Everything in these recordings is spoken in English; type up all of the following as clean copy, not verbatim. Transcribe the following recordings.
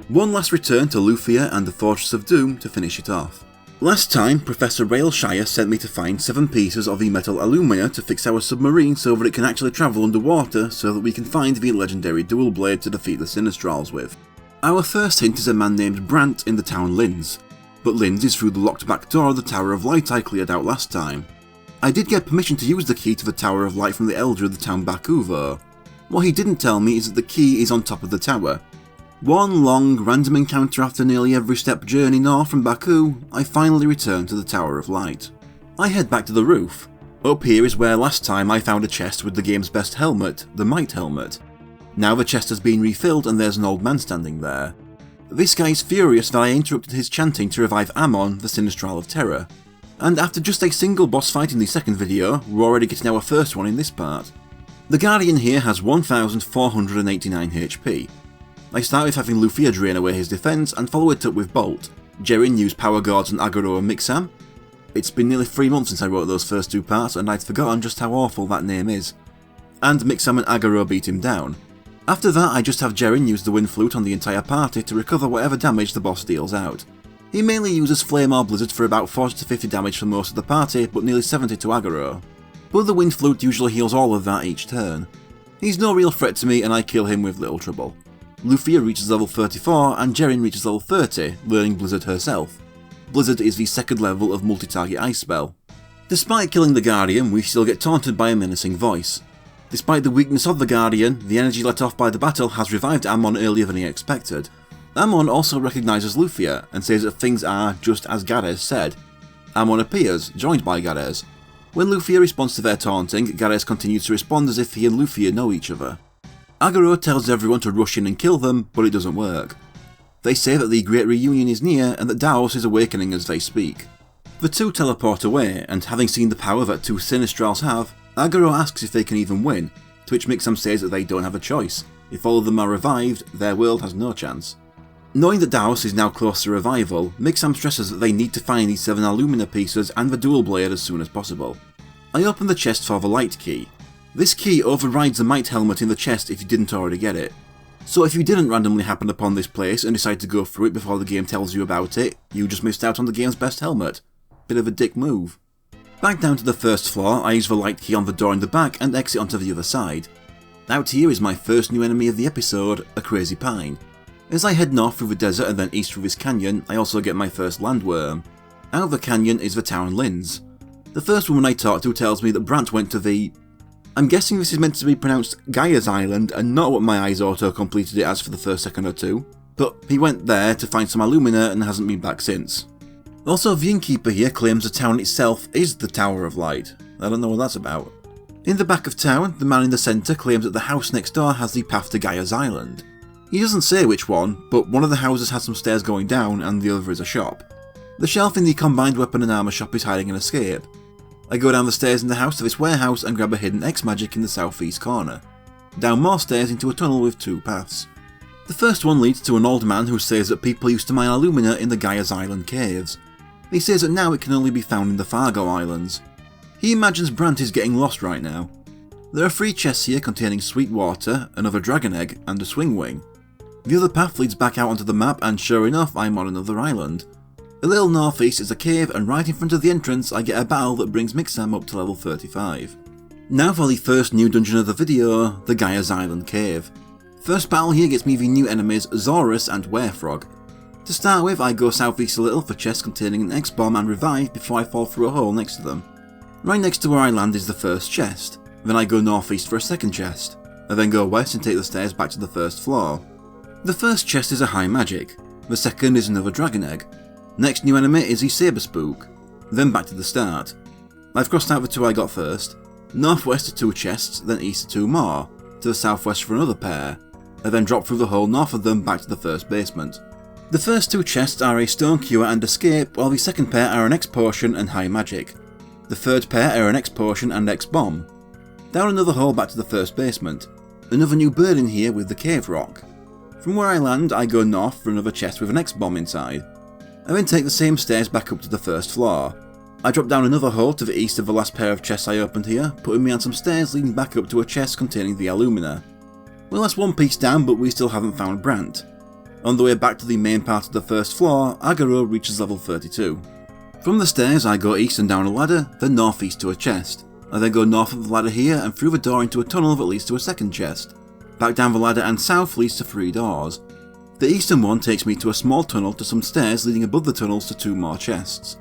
One last return to Lufia and the Fortress of Doom to finish it off. Last time, Professor Railshire sent me to find 7 pieces of the metal alumina to fix our submarine so that it can actually travel underwater so that we can find the legendary dual blade to defeat the Sinistrals with. Our first hint is a man named Brant in the town Linz, but Linz is through the locked back door of the Tower of Light I cleared out last time. I did get permission to use the key to the Tower of Light from the Elder of the town Baku though. What he didn't tell me is that the key is on top of the tower. One long, random encounter after nearly every step journey north from Baku, I finally return to the Tower of Light. I head back to the roof. Up here is where last time I found a chest with the game's best helmet, the Might Helmet. Now the chest has been refilled and there's an old man standing there. This guy is furious that I interrupted his chanting to revive Amon, the Sinistral of Terror. And after just a single boss fight in the second video, we're already getting our first one in this part. The Guardian here has 1489 HP. I start with having Lufia drain away his defense and follow it up with Bolt. Jerin used Power Guards on Aguro and Mixam. It's been nearly 3 months since I wrote those first 2 parts and I'd forgotten just how awful that name is. And Mixam and Aguro beat him down. After that I just have Jerin use the Wind Flute on the entire party to recover whatever damage the boss deals out. He mainly uses Flame or Blizzard for about 40 to 50 damage for most of the party, but nearly 70 to Aguro. But the Wind Flute usually heals all of that each turn. He's no real threat to me and I kill him with little trouble. Lufia reaches level 34 and Jerin reaches level 30, learning Blizzard herself. Blizzard is the second level of multi-target ice spell. Despite killing the Guardian, we still get taunted by a menacing voice. Despite the weakness of the Guardian, the energy let off by the battle has revived Amon earlier than he expected. Amon also recognises Lufia and says that things are just as Garez said. Amon appears, joined by Garez. When Lufia responds to their taunting, Garez continues to respond as if he and Lufia know each other. Aguro tells everyone to rush in and kill them, but it doesn't work. They say that the Great Reunion is near and that Daos is awakening as they speak. The two teleport away, and having seen the power that 2 Sinistrals have, Aguro asks if they can even win, to which Mixam says that they don't have a choice. If all of them are revived, their world has no chance. Knowing that Daos is now close to revival, Mixam stresses that they need to find these 7 alumina pieces and the dual blade as soon as possible. I open the chest for the light key. This key overrides the Might Helmet in the chest if you didn't already get it. So if you didn't randomly happen upon this place and decide to go through it before the game tells you about it, you just missed out on the game's best helmet. Bit of a dick move. Back down to the first floor, I use the light key on the door in the back and exit onto the other side. Out here is my first new enemy of the episode, a Crazy Pine. As I head north through the desert and then east through this canyon, I also get my first landworm. Out of the canyon is the town Linz. The first woman I talk to tells me that Brant went to the... I'm guessing this is meant to be pronounced Gaia's Island and not what my eyes auto-completed it as for the first second or two, but he went there to find some alumina and hasn't been back since. Also, the innkeeper here claims the town itself is the Tower of Light. I don't know what that's about. In the back of town, the man in the centre claims that the house next door has the path to Gaia's Island. He doesn't say which one, but one of the houses has some stairs going down and the other is a shop. The shelf in the combined weapon and armour shop is hiding an escape. I go down the stairs in the house to this warehouse and grab a hidden X-Magic in the southeast corner. Down more stairs into a tunnel with 2 paths. The first one leads to an old man who says that people used to mine alumina in the Gaia's Island caves. He says that now it can only be found in the Fargo Islands. He imagines Brant is getting lost right now. There are 3 chests here containing sweet water, another dragon egg, and a swing wing. The other path leads back out onto the map and sure enough I'm on another island. A little northeast is a cave and right in front of the entrance I get a battle that brings Mixam up to level 35. Now for the first new dungeon of the video, the Gaia's Island Cave. First battle here gets me the new enemies Zorus and Werefrog. To start with I go southeast a little for chests containing an X-Bomb and revive before I fall through a hole next to them. Right next to where I land is the first chest, then I go northeast for a second chest. I then go west and take the stairs back to the first floor. The first chest is a high magic, the second is another dragon egg. Next new enemy is the Saber Spook, then back to the start. I've crossed out the 2 I got first, northwest to 2 chests, then east to 2 more, to the southwest for another pair. I then drop through the hole north of them back to the first basement. The first 2 chests are a Stone Cure and Escape, while the second pair are an X-Potion and High Magic. The third pair are an X-Potion and X-Bomb. Down another hole back to the first basement. Another new bird in here with the Cave Rock. From where I land, I go north for another chest with an X-Bomb inside. I then take the same stairs back up to the first floor. I drop down another hole to the east of the last pair of chests I opened here, putting me on some stairs leading back up to a chest containing the alumina. Well, that's one piece down, but we still haven't found Brant. On the way back to the main part of the first floor, Agaro reaches level 32. From the stairs I go east and down a ladder, then northeast to a chest. I then go north of the ladder here and through the door into a tunnel that leads to a second chest. Back down the ladder and south leads to 3 doors. The eastern one takes me to a small tunnel to some stairs leading above the tunnels to 2 more chests.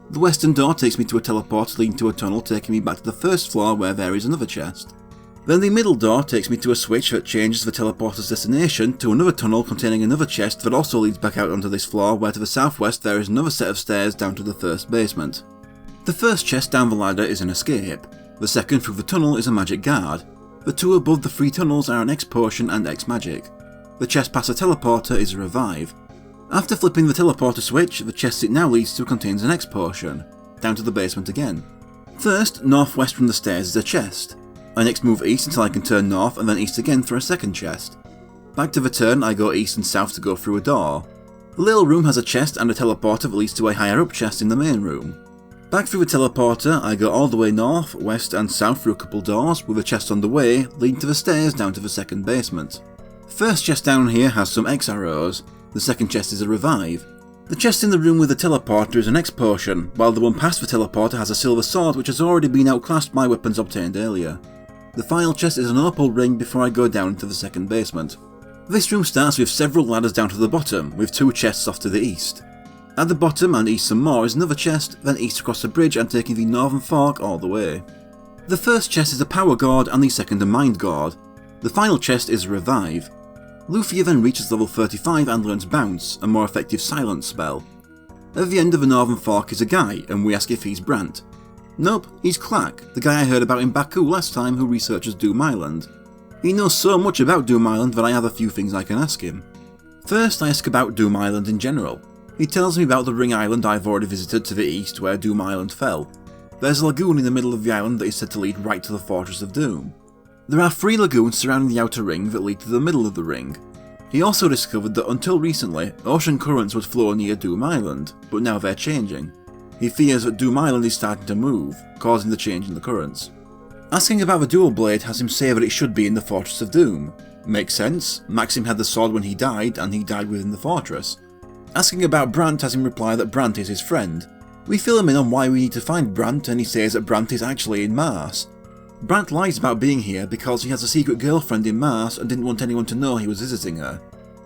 The western door takes me to a teleport leading to a tunnel taking me back to the first floor where there is another chest. Then the middle door takes me to a switch that changes the teleporter's destination to another tunnel containing another chest that also leads back out onto this floor where to the southwest there is another set of stairs down to the first basement. The first chest down the ladder is an escape. The second through the tunnel is a magic guard. The 2 above the 3 tunnels are an X potion and X magic. The chest past the teleporter is a revive. After flipping the teleporter switch, the chest it now leads to contains an X potion. Down to the basement again. First, northwest from the stairs is a chest. I next move east until I can turn north and then east again for a second chest. Back to the turn, I go east and south to go through a door. The little room has a chest and a teleporter that leads to a higher up chest in the main room. Back through the teleporter, I go all the way north, west and south through a couple doors with a chest on the way, leading to the stairs down to the second basement. First chest down here has some X arrows, the second chest is a revive. The chest in the room with the teleporter is an X potion, while the one past the teleporter has a silver sword which has already been outclassed by weapons obtained earlier. The final chest is an opal ring before I go down into the second basement. This room starts with several ladders down to the bottom, with 2 chests off to the east. At the bottom and east some more is another chest, then east across the bridge and taking the northern fork all the way. The first chest is a power gourd and the second a mind gourd. The final chest is a revive. Lufia then reaches level 35 and learns Bounce, a more effective silence spell. At the end of the northern fork is a guy, and we ask if he's Brant. Nope, he's Clack, the guy I heard about in Baku last time who researches Doom Island. He knows so much about Doom Island that I have a few things I can ask him. First I ask about Doom Island in general. He tells me about the ring island I've already visited to the east where Doom Island fell. There's a lagoon in the middle of the island that is said to lead right to the Fortress of Doom. There are 3 lagoons surrounding the outer ring that lead to the middle of the ring. He also discovered that until recently, ocean currents would flow near Doom Island, but now they're changing. He fears that Doom Island is starting to move, causing the change in the currents. Asking about the dual blade has him say that it should be in the Fortress of Doom. Makes sense, Maxim had the sword when he died, and he died within the fortress. Asking about Brant has him reply that Brant is his friend. We fill him in on why we need to find Brant, and he says that Brant is actually in Mars. Brant lies about being here because he has a secret girlfriend in Mars and didn't want anyone to know he was visiting her.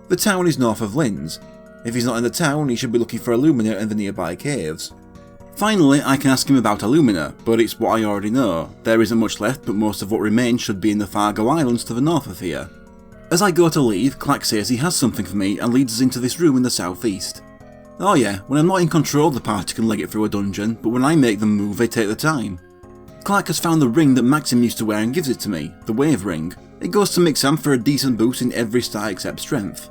The town is north of Linz. If he's not in the town, he should be looking for Illumina in the nearby caves. Finally, I can ask him about Illumina, but it's what I already know. There isn't much left, but most of what remains should be in the Fargo Islands to the north of here. As I go to leave, Clack says he has something for me and leads us into this room in the southeast. Oh yeah, when I'm not in control the party can leg it through a dungeon, but when I make them move they take the time. Clack has found the ring that Maxim used to wear and gives it to me, the Wave Ring. It goes to Mixam for a decent boost in every stat except strength.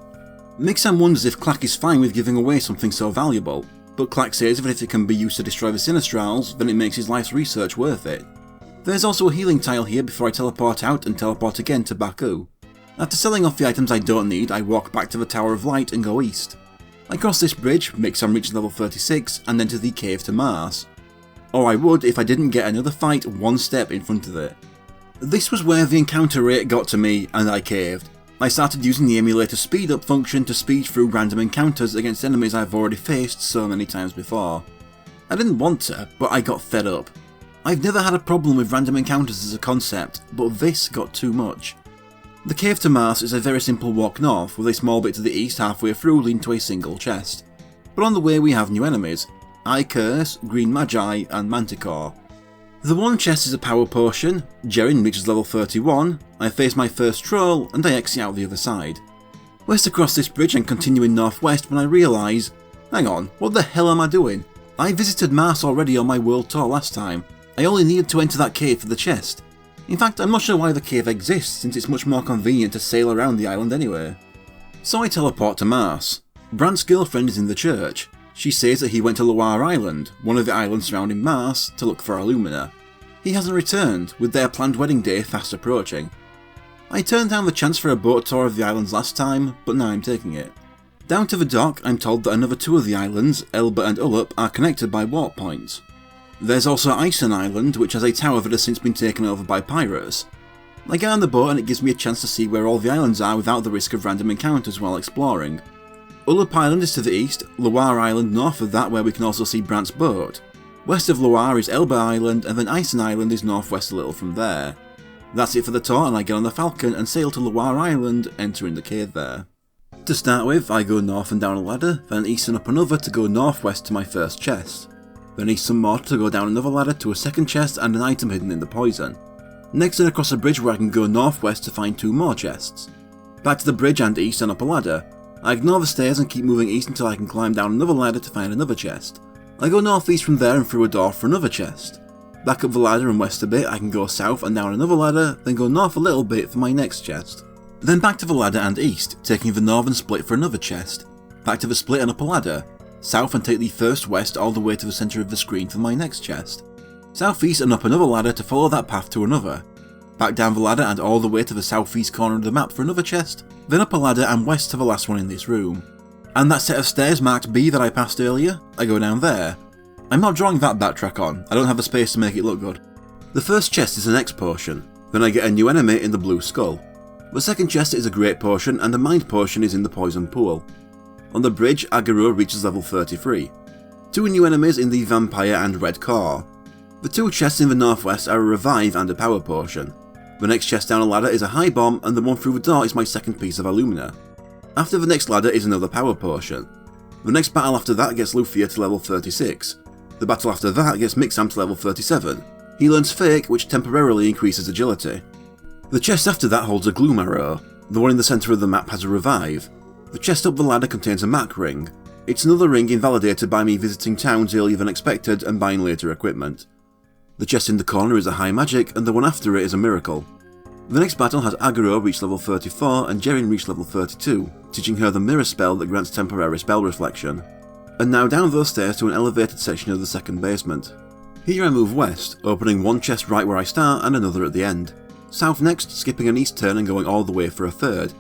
Mixam wonders if Clack is fine with giving away something so valuable, but Clack says that if it can be used to destroy the Sinistrals, then it makes his life's research worth it. There's also a healing tile here before I teleport out and teleport again to Baku. After selling off the items I don't need, I walk back to the Tower of Light and go east. I cross this bridge, Mixam reaches level 36, and enter the cave to Mars. Or I would if I didn't get another fight one step in front of it. This was where the encounter rate got to me and I caved. I started using the emulator speed up function to speed through random encounters against enemies I've already faced so many times before. I didn't want to, but I got fed up. I've never had a problem with random encounters as a concept, but this got too much. The cave to Mars is a very simple walk north, with a small bit to the east halfway through leading to a single chest. But on the way we have new enemies, Icurse, Green Magi and Manticore. The one chest is a power potion, Jerin reaches level 31, I face my first troll and I exit out the other side. West across this bridge and continuing northwest when I realise, hang on, what the hell am I doing? I visited Mars already on my world tour last time, I only needed to enter that cave for the chest. In fact, I'm not sure why the cave exists since it's much more convenient to sail around the island anyway. So I teleport to Mars. Brant's girlfriend is in the church. She says that he went to Loire Island, one of the islands surrounding Mars, to look for Illumina. He hasn't returned, with their planned wedding day fast approaching. I turned down the chance for a boat tour of the islands last time, but now I'm taking it. Down to the dock, I'm told that another 2 of the islands, Elba and Ullup, are connected by warp points. There's also Ison Island, which has a tower that has since been taken over by pirates. I get on the boat and it gives me a chance to see where all the islands are without the risk of random encounters while exploring. Ullup Island is to the east, Loire Island north of that where we can also see Brant's boat. West of Loire is Elba Island, and then Isen Island is northwest a little from there. That's it for the tour, and I get on the Falcon and sail to Loire Island, entering the cave there. To start with, I go north and down a ladder, then east and up another to go northwest to my first chest. Then east some more to go down another ladder to a second chest and an item hidden in the poison. Next then across a bridge where I can go northwest to find 2 more chests. Back to the bridge and east and up a ladder. I ignore the stairs and keep moving east until I can climb down another ladder to find another chest. I go northeast from there and through a door for another chest. Back up the ladder and west a bit, I can go south and down another ladder, then go north a little bit for my next chest. Then back to the ladder and east, taking the northern split for another chest. Back to the split and up a ladder. South and take the first west all the way to the centre of the screen for my next chest. Southeast and up another ladder to follow that path to another. Back down the ladder and all the way to the southeast corner of the map for another chest, then up a ladder and west to the last one in this room. And that set of stairs marked B that I passed earlier, I go down there. I'm not drawing that backtrack on, I don't have the space to make it look good. The first chest is an X potion, then I get a new enemy in the blue skull. The second chest is a great potion and a mind potion is in the poison pool. On the bridge, Aguro reaches level 33. 2 new enemies in the vampire and red core. The 2 chests in the northwest are a revive and a power potion. The next chest down a ladder is a high bomb, and the one through the door is my second piece of alumina. After the next ladder is another power potion. The next battle after that gets Lufia to level 36. The battle after that gets Mixam to level 37. He learns Fake, which temporarily increases agility. The chest after that holds a Gloom Arrow. The one in the centre of the map has a revive. The chest up the ladder contains a Mac ring. It's another ring invalidated by me visiting towns earlier than expected and buying later equipment. The chest in the corner is a high magic, and the one after it is a miracle. The next battle has Aguro reach level 34 and Jerin reach level 32, teaching her the mirror spell that grants temporary spell reflection. And now down those stairs to an elevated section of the second basement. Here I move west, opening one chest right where I start and another at the end. South next, skipping an east turn and going all the way for a third.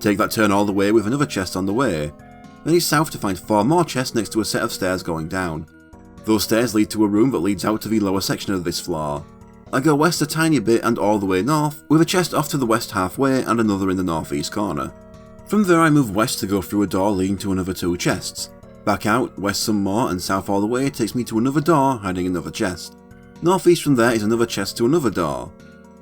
Take that turn all the way with another chest on the way. Then east south to find 4 more chests next to a set of stairs going down. Those stairs lead to a room that leads out to the lower section of this floor. I go west a tiny bit and all the way north, with a chest off to the west halfway and another in the northeast corner. From there I move west to go through a door leading to another 2 chests. Back out, west some more and south all the way takes me to another door hiding another chest. Northeast from there is another chest to another door.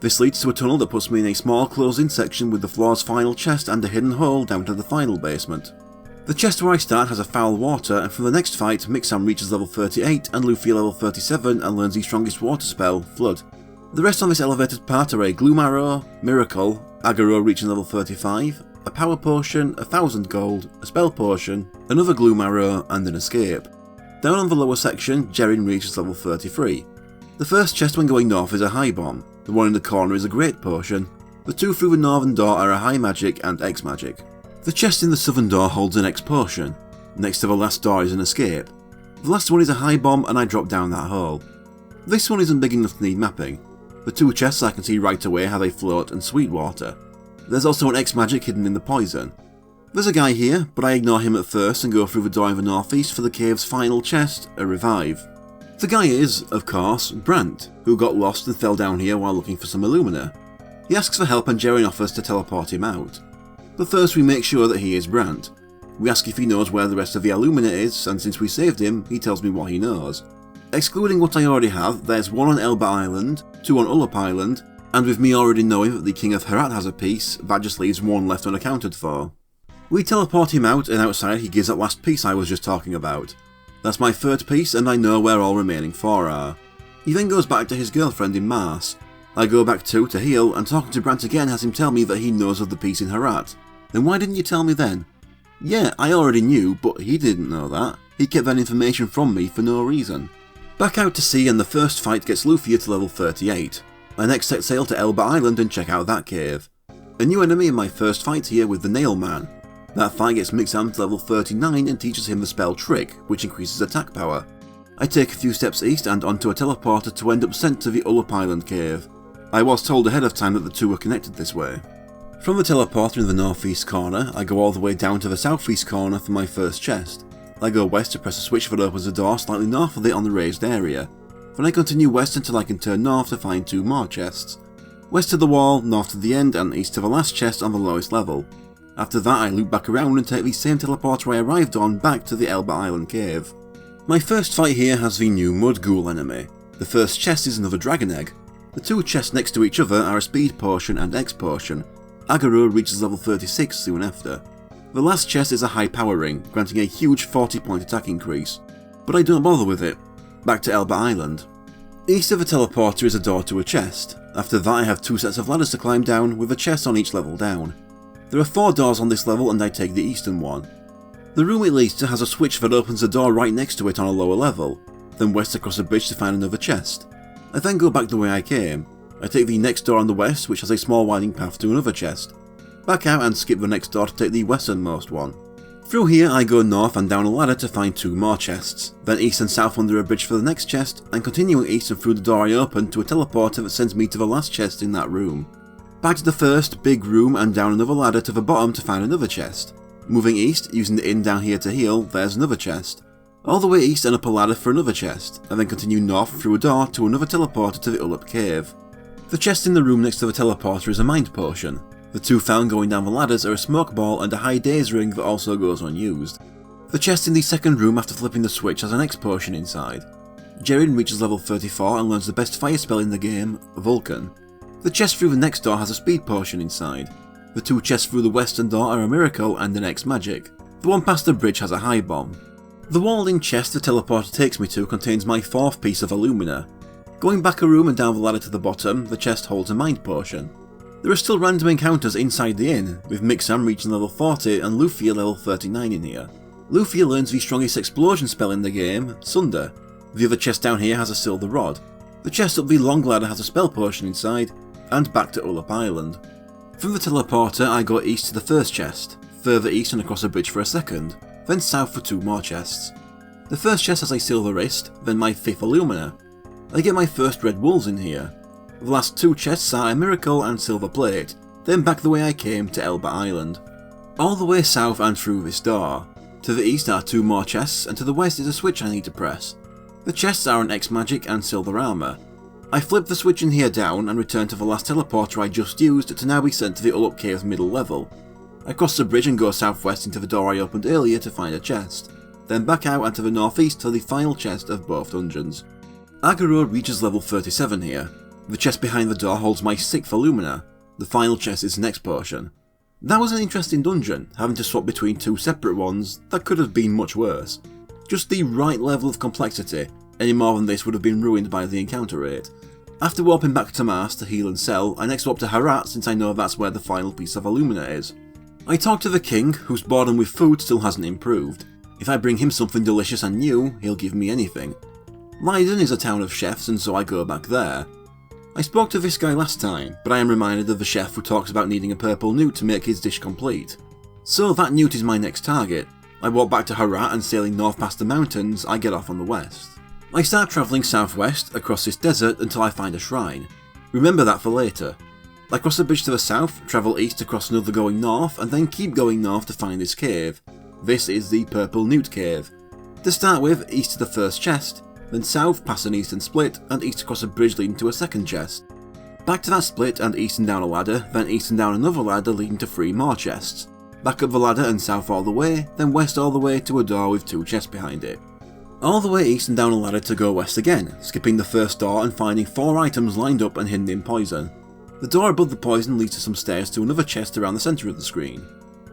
This leads to a tunnel that puts me in a small closed-in section with the floor's final chest and a hidden hole down to the final basement. The chest where I start has a foul water, and for the next fight, Mixam reaches level 38 and Lufia level 37 and learns the strongest water spell, Flood. The rest on this elevated part are a Gloom Arrow, Miracle, Aguro reaching level 35, a Power Potion, 1000 gold, a Spell Potion, another Gloom Arrow, and an Escape. Down on the lower section, Jerin reaches level 33. The first chest when going north is a High Bomb, the one in the corner is a Great Potion, the 2 through the northern door are a High Magic and X Magic. The chest in the southern door holds an X Potion. Next to the last door is an Escape. The last one is a High Bomb and I drop down that hole. This one isn't big enough to need mapping. The 2 chests I can see right away how they float and sweet water. There's also an X Magic hidden in the poison. There's a guy here, but I ignore him at first and go through the door in the northeast for the cave's final chest, a Revive. The guy is, of course, Brant, who got lost and fell down here while looking for some alumina. He asks for help and Jerin offers to teleport him out. But first we make sure that he is Brant. We ask if he knows where the rest of the alumina is, and since we saved him, he tells me what he knows. Excluding what I already have, there's 1 on Elba Island, 2 on Ullup Island, and with me already knowing that the King of Herat has a piece, that just leaves 1 left unaccounted for. We teleport him out, and outside he gives that last piece I was just talking about. That's my 3rd piece, and I know where all remaining 4 are. He then goes back to his girlfriend in Mars. I go back too to heal, and talking to Brant again has him tell me that he knows of the piece in Herat. Then why didn't you tell me then? Yeah, I already knew, but he didn't know that. He kept that information from me for no reason. Back out to sea and the first fight gets Lufia to level 38. I next set sail to Elba Island and check out that cave. A new enemy in my first fight here with the Nail Man. That fight gets Mixam to level 39 and teaches him the spell Trick, which increases attack power. I take a few steps east and onto a teleporter to end up sent to the Ullup Island cave. I was told ahead of time that the 2 were connected this way. From the teleporter in the northeast corner, I go all the way down to the southeast corner for my first chest. I go west to press a switch that opens a door slightly north of it on the raised area. Then I continue west until I can turn north to find 2 more chests. West to the wall, north to the end, and east to the last chest on the lowest level. After that I loop back around and take the same teleporter I arrived on back to the Elba Island cave. My first fight here has the new Mud Ghoul enemy. The first chest is another dragon egg. The two chests next to each other are a speed potion and X potion. Agaro reaches level 36 soon after. The last chest is a high power ring, granting a huge 40-point attack increase. But I don't bother with it. Back to Elba Island. East of the teleporter is a door to a chest. After that I have 2 sets of ladders to climb down, with a chest on each level down. There are 4 doors on this level and I take the eastern one. The room it leads to has a switch that opens a door right next to it on a lower level, then west across a bridge to find another chest. I then go back the way I came. I take the next door on the west, which has a small winding path to another chest. Back out and skip the next door to take the westernmost one. Through here I go north and down a ladder to find 2 more chests, then east and south under a bridge for the next chest, and continuing east and through the door I open to a teleporter that sends me to the last chest in that room. Back to the first, big room and down another ladder to the bottom to find another chest. Moving east, using the inn down here to heal, there's another chest. All the way east and up a ladder for another chest, and then continue north through a door to another teleporter to the Ullap cave. The chest in the room next to the teleporter is a mind potion. The 2 found going down the ladders are a smoke ball and a high daze ring that also goes unused. The chest in the second room after flipping the switch has an X potion inside. Jerrin reaches level 34 and learns the best fire spell in the game, Vulcan. The chest through the next door has a speed potion inside. The 2 chests through the western door are a miracle and an X magic. The one past the bridge has a high bomb. The walled-in chest the teleporter takes me to contains my 4th piece of Illumina. Going back a room and down the ladder to the bottom, the chest holds a mind potion. There are still random encounters inside the inn, with Mixam reaching level 40 and Lufia level 39 in here. Lufia learns the strongest explosion spell in the game, Sunder. The other chest down here has a silver rod. The chest up the long ladder has a spell potion inside, and back to Ullap Island. From the teleporter I go east to the first chest, further east and across a bridge for a second, then south for 2 more chests. The first chest has a silver wrist, then my 5th Illumina. I get my first red wolves in here. The last 2 chests are a miracle and silver plate, then back the way I came to Elba Island. All the way south and through this door. To the east are 2 more chests, and to the west is a switch I need to press. The chests are an X magic and silver armour. I flip the switch in here down and return to the last teleporter I just used to now be sent to the Ullap Cave's middle level. I cross the bridge and go southwest into the door I opened earlier to find a chest, then back out and to the northeast to the final chest of both dungeons. Agaro reaches level 37 here. The chest behind the door holds my 6th Illumina. The final chest is an X potion. That was an interesting dungeon, having to swap between 2 separate ones that could have been much worse. Just the right level of complexity, any more than this would have been ruined by the encounter rate. After warping back to Mars to heal and sell, I next swap to Harat since I know that's where the final piece of Illumina is. I talk to the king, whose boredom with food still hasn't improved. If I bring him something delicious and new, he'll give me anything. Leiden is a town of chefs and so I go back there. I spoke to this guy last time, but I am reminded of the chef who talks about needing a purple newt to make his dish complete. So that newt is my next target. I walk back to Harat and sailing north past the mountains, I get off on the west. I start travelling southwest across this desert until I find a shrine. Remember that for later. I cross the bridge to the south, travel east across another going north, and then keep going north to find this cave. This is the Purple Newt Cave. To start with, east to the first chest, then south past an eastern split, and east across a bridge leading to a second chest. Back to that split and east and down a ladder, then east and down another ladder leading to 3 more chests. Back up the ladder and south all the way, then west all the way to a door with 2 chests behind it. All the way east and down a ladder to go west again, skipping the first door and finding 4 items lined up and hidden in poison. The door above the poison leads to some stairs to another chest around the centre of the screen.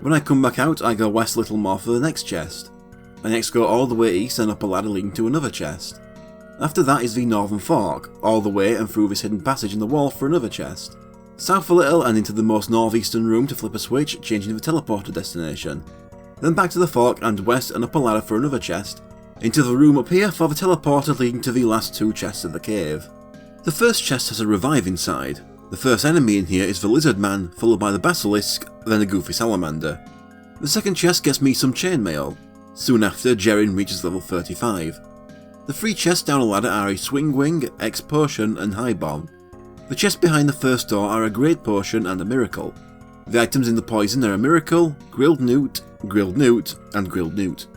When I come back out, I go west a little more for the next chest. I next go all the way east and up a ladder leading to another chest. After that is the Northern Fork, all the way and through this hidden passage in the wall for another chest. South a little and into the most northeastern room to flip a switch, changing the teleporter destination. Then back to the fork and west and up a ladder for another chest. Into the room up here for the teleporter leading to the last 2 chests of the cave. The first chest has a revive inside. The first enemy in here is the Lizard Man, followed by the Basilisk, then a goofy salamander. The second chest gets me some chainmail. Soon after, Jerrin reaches level 35. The 3 chests down a ladder are a Swing Wing, X Potion and High Bomb. The chests behind the first door are a Great Potion and a Miracle. The items in the poison are a Miracle, Grilled Newt, and Grilled Newt.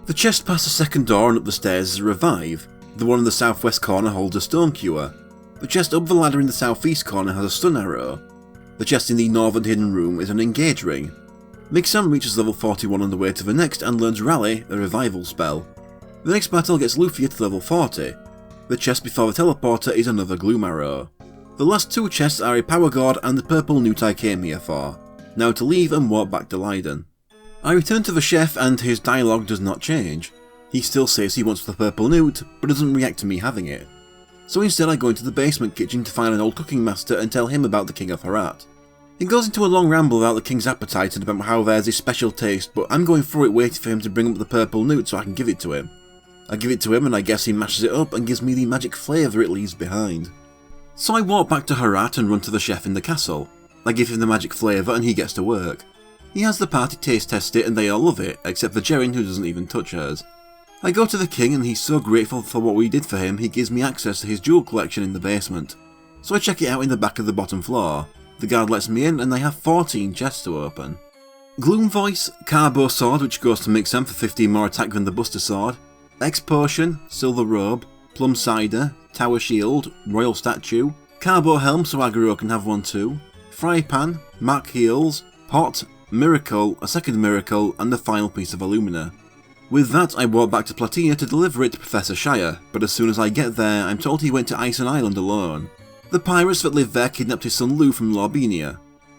The chest past the second door and up the stairs is a Revive. The one in the southwest corner holds a Stone Cure. The chest up the ladder in the southeast corner has a Stun Arrow. The chest in the northern hidden room is an Engage Ring. Mix-Am reaches level 41 on the way to the next and learns Rally, a revival spell. The next battle gets Lufia to level 40. The chest before the teleporter is another Gloom Arrow. The last two chests are a Power Guard and the purple newt I came here for. Now to leave and walk back to Leyden. I return to the chef and his dialogue does not change. He still says he wants the purple newt, but doesn't react to me having it. So instead I go into the basement kitchen to find an old cooking master and tell him about the King of Herat. He goes into a long ramble about the king's appetite and about how there's a special taste, but I'm going through it waiting for him to bring up the purple newt so I can give it to him. I give it to him and I guess he mashes it up and gives me the magic flavour it leaves behind. So I walk back to Herat and run to the chef in the castle. I give him the magic flavour and he gets to work. He has the party taste test it and they all love it, except for Jerryn who doesn't even touch hers. I go to the king and he's so grateful for what we did for him he gives me access to his jewel collection in the basement. So I check it out in the back of the bottom floor. The guard lets me in and I have 14 chests to open. Gloom Voice, Carbo Sword which goes to Mix-Am for 15 more attack than the Buster Sword, X Potion, Silver Robe, Plum Cider, Tower Shield, Royal Statue, Carbo Helm so Agaro can have one too, Fry Pan, Mark Heals, Pot, Miracle, a second Miracle and the final piece of Alumina. With that I walk back to Platinia to deliver it to Professor Shire, but as soon as I get there I'm told he went to Ison Island alone. The pirates that live there kidnapped his son Lou from Lorbinia.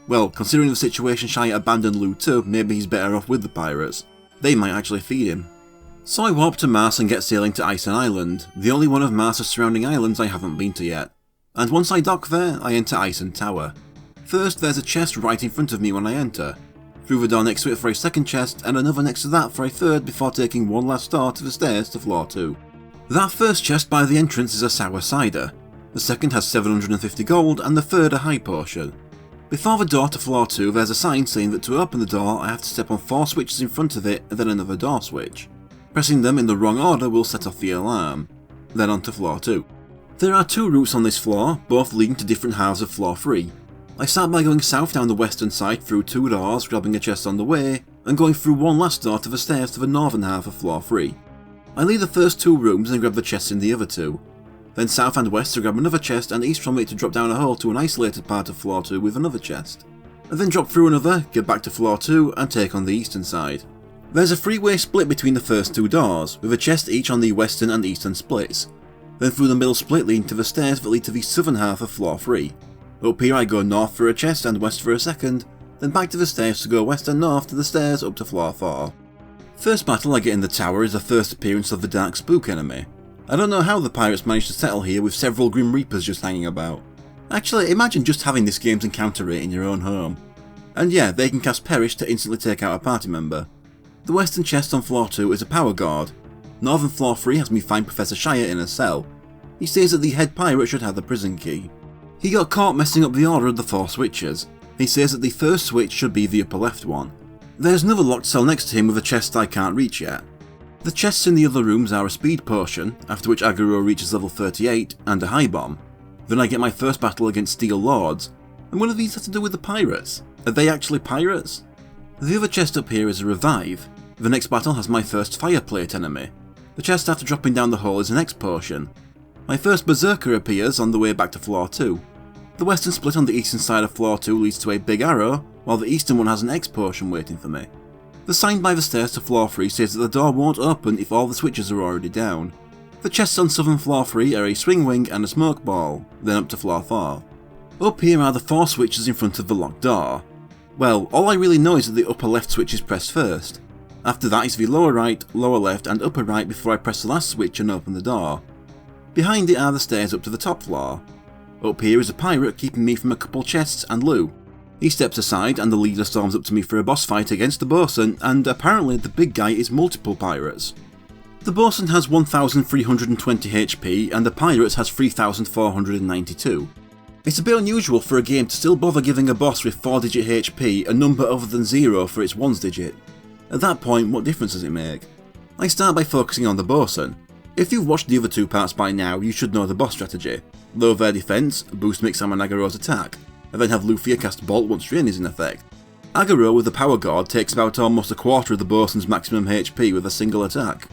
Well, considering the situation Shire abandoned Lou too, maybe he's better off with the pirates. They might actually feed him. So I warp to Mars and get sailing to Ison Island, the only one of Mars' surrounding islands I haven't been to yet. And once I dock there, I enter Ison Tower. First there's a chest right in front of me when I enter. Through the door next to it for a second chest, and another next to that for a third before taking one last door to the stairs to floor 2. That first chest by the entrance is a sour cider. The second has 750 gold, and the third a high potion. Before the door to floor 2 there's a sign saying that to open the door I have to step on 4 switches in front of it and then another door switch. Pressing them in the wrong order will set off the alarm. Then on to floor 2. There are 2 routes on this floor, both leading to different halves of floor 3. I start by going south down the western side through 2 doors, grabbing a chest on the way, and going through one last door to the stairs to the northern half of floor 3. I leave the first 2 rooms and grab the chests in the other 2. Then south and west to grab another chest and east from it to drop down a hole to an isolated part of floor 2 with another chest. And then drop through another, get back to floor 2 and take on the eastern side. There's a 3-way split between the first 2 doors, with a chest each on the western and eastern splits. Then through the middle split leading to the stairs that lead to the southern half of floor 3. Up here I go north for a chest and west for a second, then back to the stairs to go west and north to the stairs up to floor 4. First battle I get in the tower is the first appearance of the Dark Spook enemy. I don't know how the pirates managed to settle here with several Grim Reapers just hanging about. Actually, imagine just having this game's encounter rate in your own home. And yeah, they can cast Perish to instantly take out a party member. The western chest on floor 2 is a Power Guard. Northern floor 3 has me find Professor Shire in a cell. He says that the head pirate should have the prison key. He got caught messing up the order of the 4 switches. He says that the first switch should be the upper left one. There's another locked cell next to him with a chest I can't reach yet. The chests in the other rooms are a speed potion, after which Agaro reaches level 38, and a high bomb. Then I get my first battle against Steel Lords. And what do these have to do with the pirates? Are they actually pirates? The other chest up here is a revive. The next battle has my first fireplate enemy. The chest after dropping down the hole is an X potion. My first berserker appears on the way back to floor 2. The western split on the eastern side of floor 2 leads to a big arrow, while the eastern one has an X potion waiting for me. The sign by the stairs to floor 3 says that the door won't open if all the switches are already down. The chests on southern floor 3 are a swing wing and a smoke ball, then up to floor 4. Up here are the 4 switches in front of the locked door. Well, all I really know is that the upper left switch is pressed first. After that is the lower right, lower left and upper right before I press the last switch and open the door. Behind it are the stairs up to the top floor. Up here is a pirate keeping me from a couple chests and Lou. He steps aside and the leader storms up to me for a boss fight against the bosun, and apparently the big guy is multiple pirates. The bosun has 1320 HP and the pirates has 3492. It's a bit unusual for a game to still bother giving a boss with 4-digit HP a number other than 0 for its 1's digit. At that point, what difference does it make? I start by focusing on the bosun. If you've watched the other 2 parts by now, you should know the boss strategy. Lower their defense, boost Mix-Am and Agaro's attack, and then have Lufia cast Bolt once Drain is in effect. Agaro with the Power Guard takes about almost a quarter of the bosun's maximum HP with a single attack.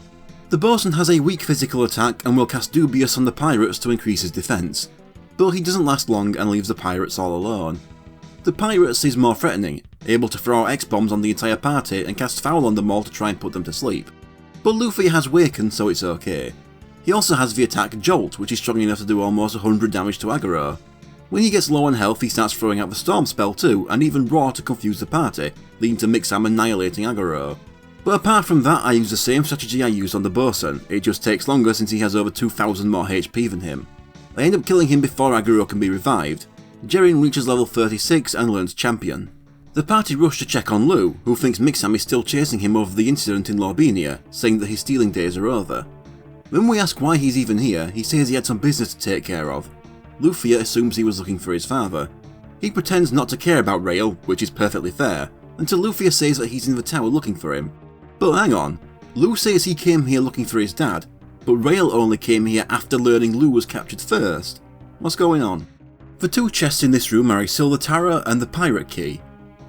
The bosun has a weak physical attack and will cast Dubious on the pirates to increase his defense, but he doesn't last long and leaves the pirates all alone. The pirates is more threatening. able to throw out X-bombs on the entire party and cast foul on them all to try and put them to sleep. But Lufia has Waken, so it's okay. He also has the attack Jolt, which is strong enough to do almost 100 damage to Aguro. When he gets low on health, he starts throwing out the Storm spell too, and even Roar to confuse the party, leading to Mixam annihilating Aguro. But apart from that, I use the same strategy I used on the Bosun, it just takes longer since he has over 2000 more HP than him. I end up killing him before Aguro can be revived. Jerin reaches level 36 and learns Champion. The party rush to check on Lu, who thinks Mixam is still chasing him over the incident in Lorbinia, saying that his stealing days are over. When we ask why he's even here, he says he had some business to take care of. Lufia assumes he was looking for his father. He pretends not to care about Rael, which is perfectly fair, until Lufia says that he's in the tower looking for him. But hang on, Lu says he came here looking for his dad, but Rael only came here after learning Lu was captured first. What's going on? The two chests in this room are Isilda Tara and the Pirate Key.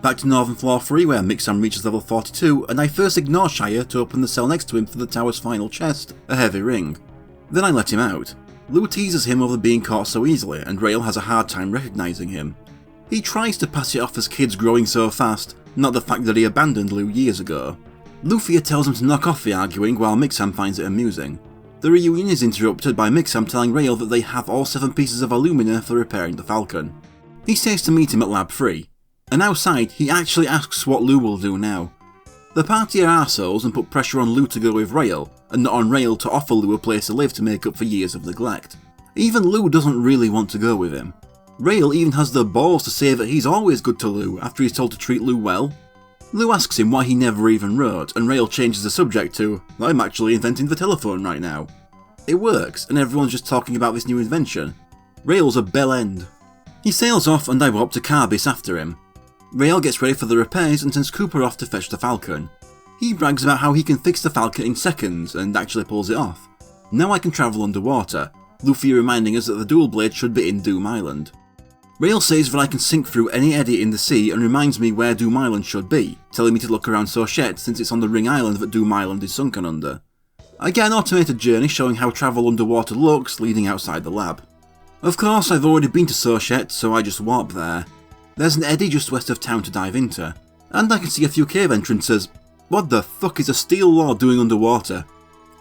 Back to Northern Floor 3 where Mixam reaches level 42 and I first ignore Shire to open the cell next to him for the tower's final chest, a heavy ring. Then I let him out. Lu teases him over being caught so easily and Rael has a hard time recognising him. He tries to pass it off as kids growing so fast, not the fact that he abandoned Lu years ago. Lufia tells him to knock off the arguing while Mixam finds it amusing. The reunion is interrupted by Mixam telling Rael that they have all 7 pieces of alumina for repairing the Falcon. He says to meet him at Lab 3, and outside he actually asks what Lu will do now. The party are arseholes and put pressure on Lu to go with Rael, and not on Rael to offer Lu a place to live to make up for years of neglect. Even Lu doesn't really want to go with him. Rael even has the balls to say that he's always good to Lu after he's told to treat Lu well. Lu asks him why he never even wrote, and Rael changes the subject to, "I'm actually inventing the telephone right now." It works, and everyone's just talking about this new invention. Rael's a bell end. He sails off and I walk to Carbis after him. Rael gets ready for the repairs and sends Cooper off to fetch the Falcon. He brags about how he can fix the Falcon in seconds and actually pulls it off. Now I can travel underwater, Lufia reminding us that the dual blade should be in Doom Island. Rael says that I can sink through any eddy in the sea and reminds me where Doom Island should be, telling me to look around Sochette since it's on the ring island that Doom Island is sunken under. I get an automated journey showing how travel underwater looks leading outside the lab. Of course I've already been to Sochette, so I just warp there. There's an eddy just west of town to dive into, and I can see a few cave entrances. What the fuck is a steel lord doing underwater?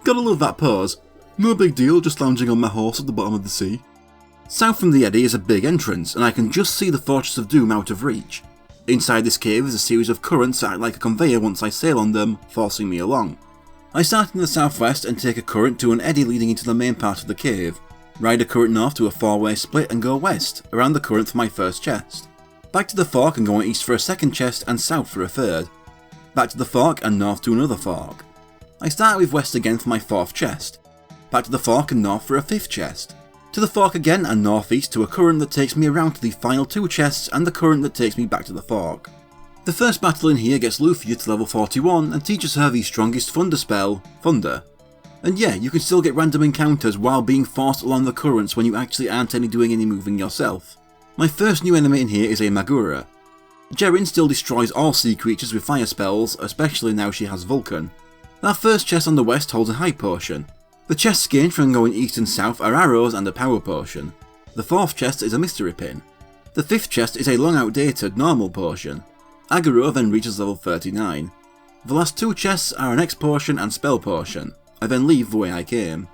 Gotta love that pose. No big deal, just lounging on my horse at the bottom of the sea. South from the eddy is a big entrance, and I can just see the Fortress of Doom out of reach. Inside this cave is a series of currents that act like a conveyor once I sail on them, forcing me along. I start in the southwest and take a current to an eddy leading into the main part of the cave, ride a current north to a 4-way split and go west, around the current for my first chest. Back to the fork and going east for a second chest and south for a third. Back to the fork and north to another fork. I start with west again for my 4th chest. Back to the fork and north for a 5th chest. To the fork again and northeast to a current that takes me around to the final 2 chests and the current that takes me back to the fork. The first battle in here gets Lufia to level 41 and teaches her the strongest Thunder spell, Thunder. And yeah, you can still get random encounters while being forced along the currents when you actually aren't doing any moving yourself. My first new enemy in here is a Magura. Jerin still destroys all sea creatures with fire spells, especially now she has Vulcan. That first chest on the west holds a high potion. The chests gained from going east and south are arrows and a power potion. The 4th chest is a mystery pin. The 5th chest is a long outdated normal potion. Aguro then reaches level 39. The last 2 chests are an X potion and spell potion. I then leave the way I came.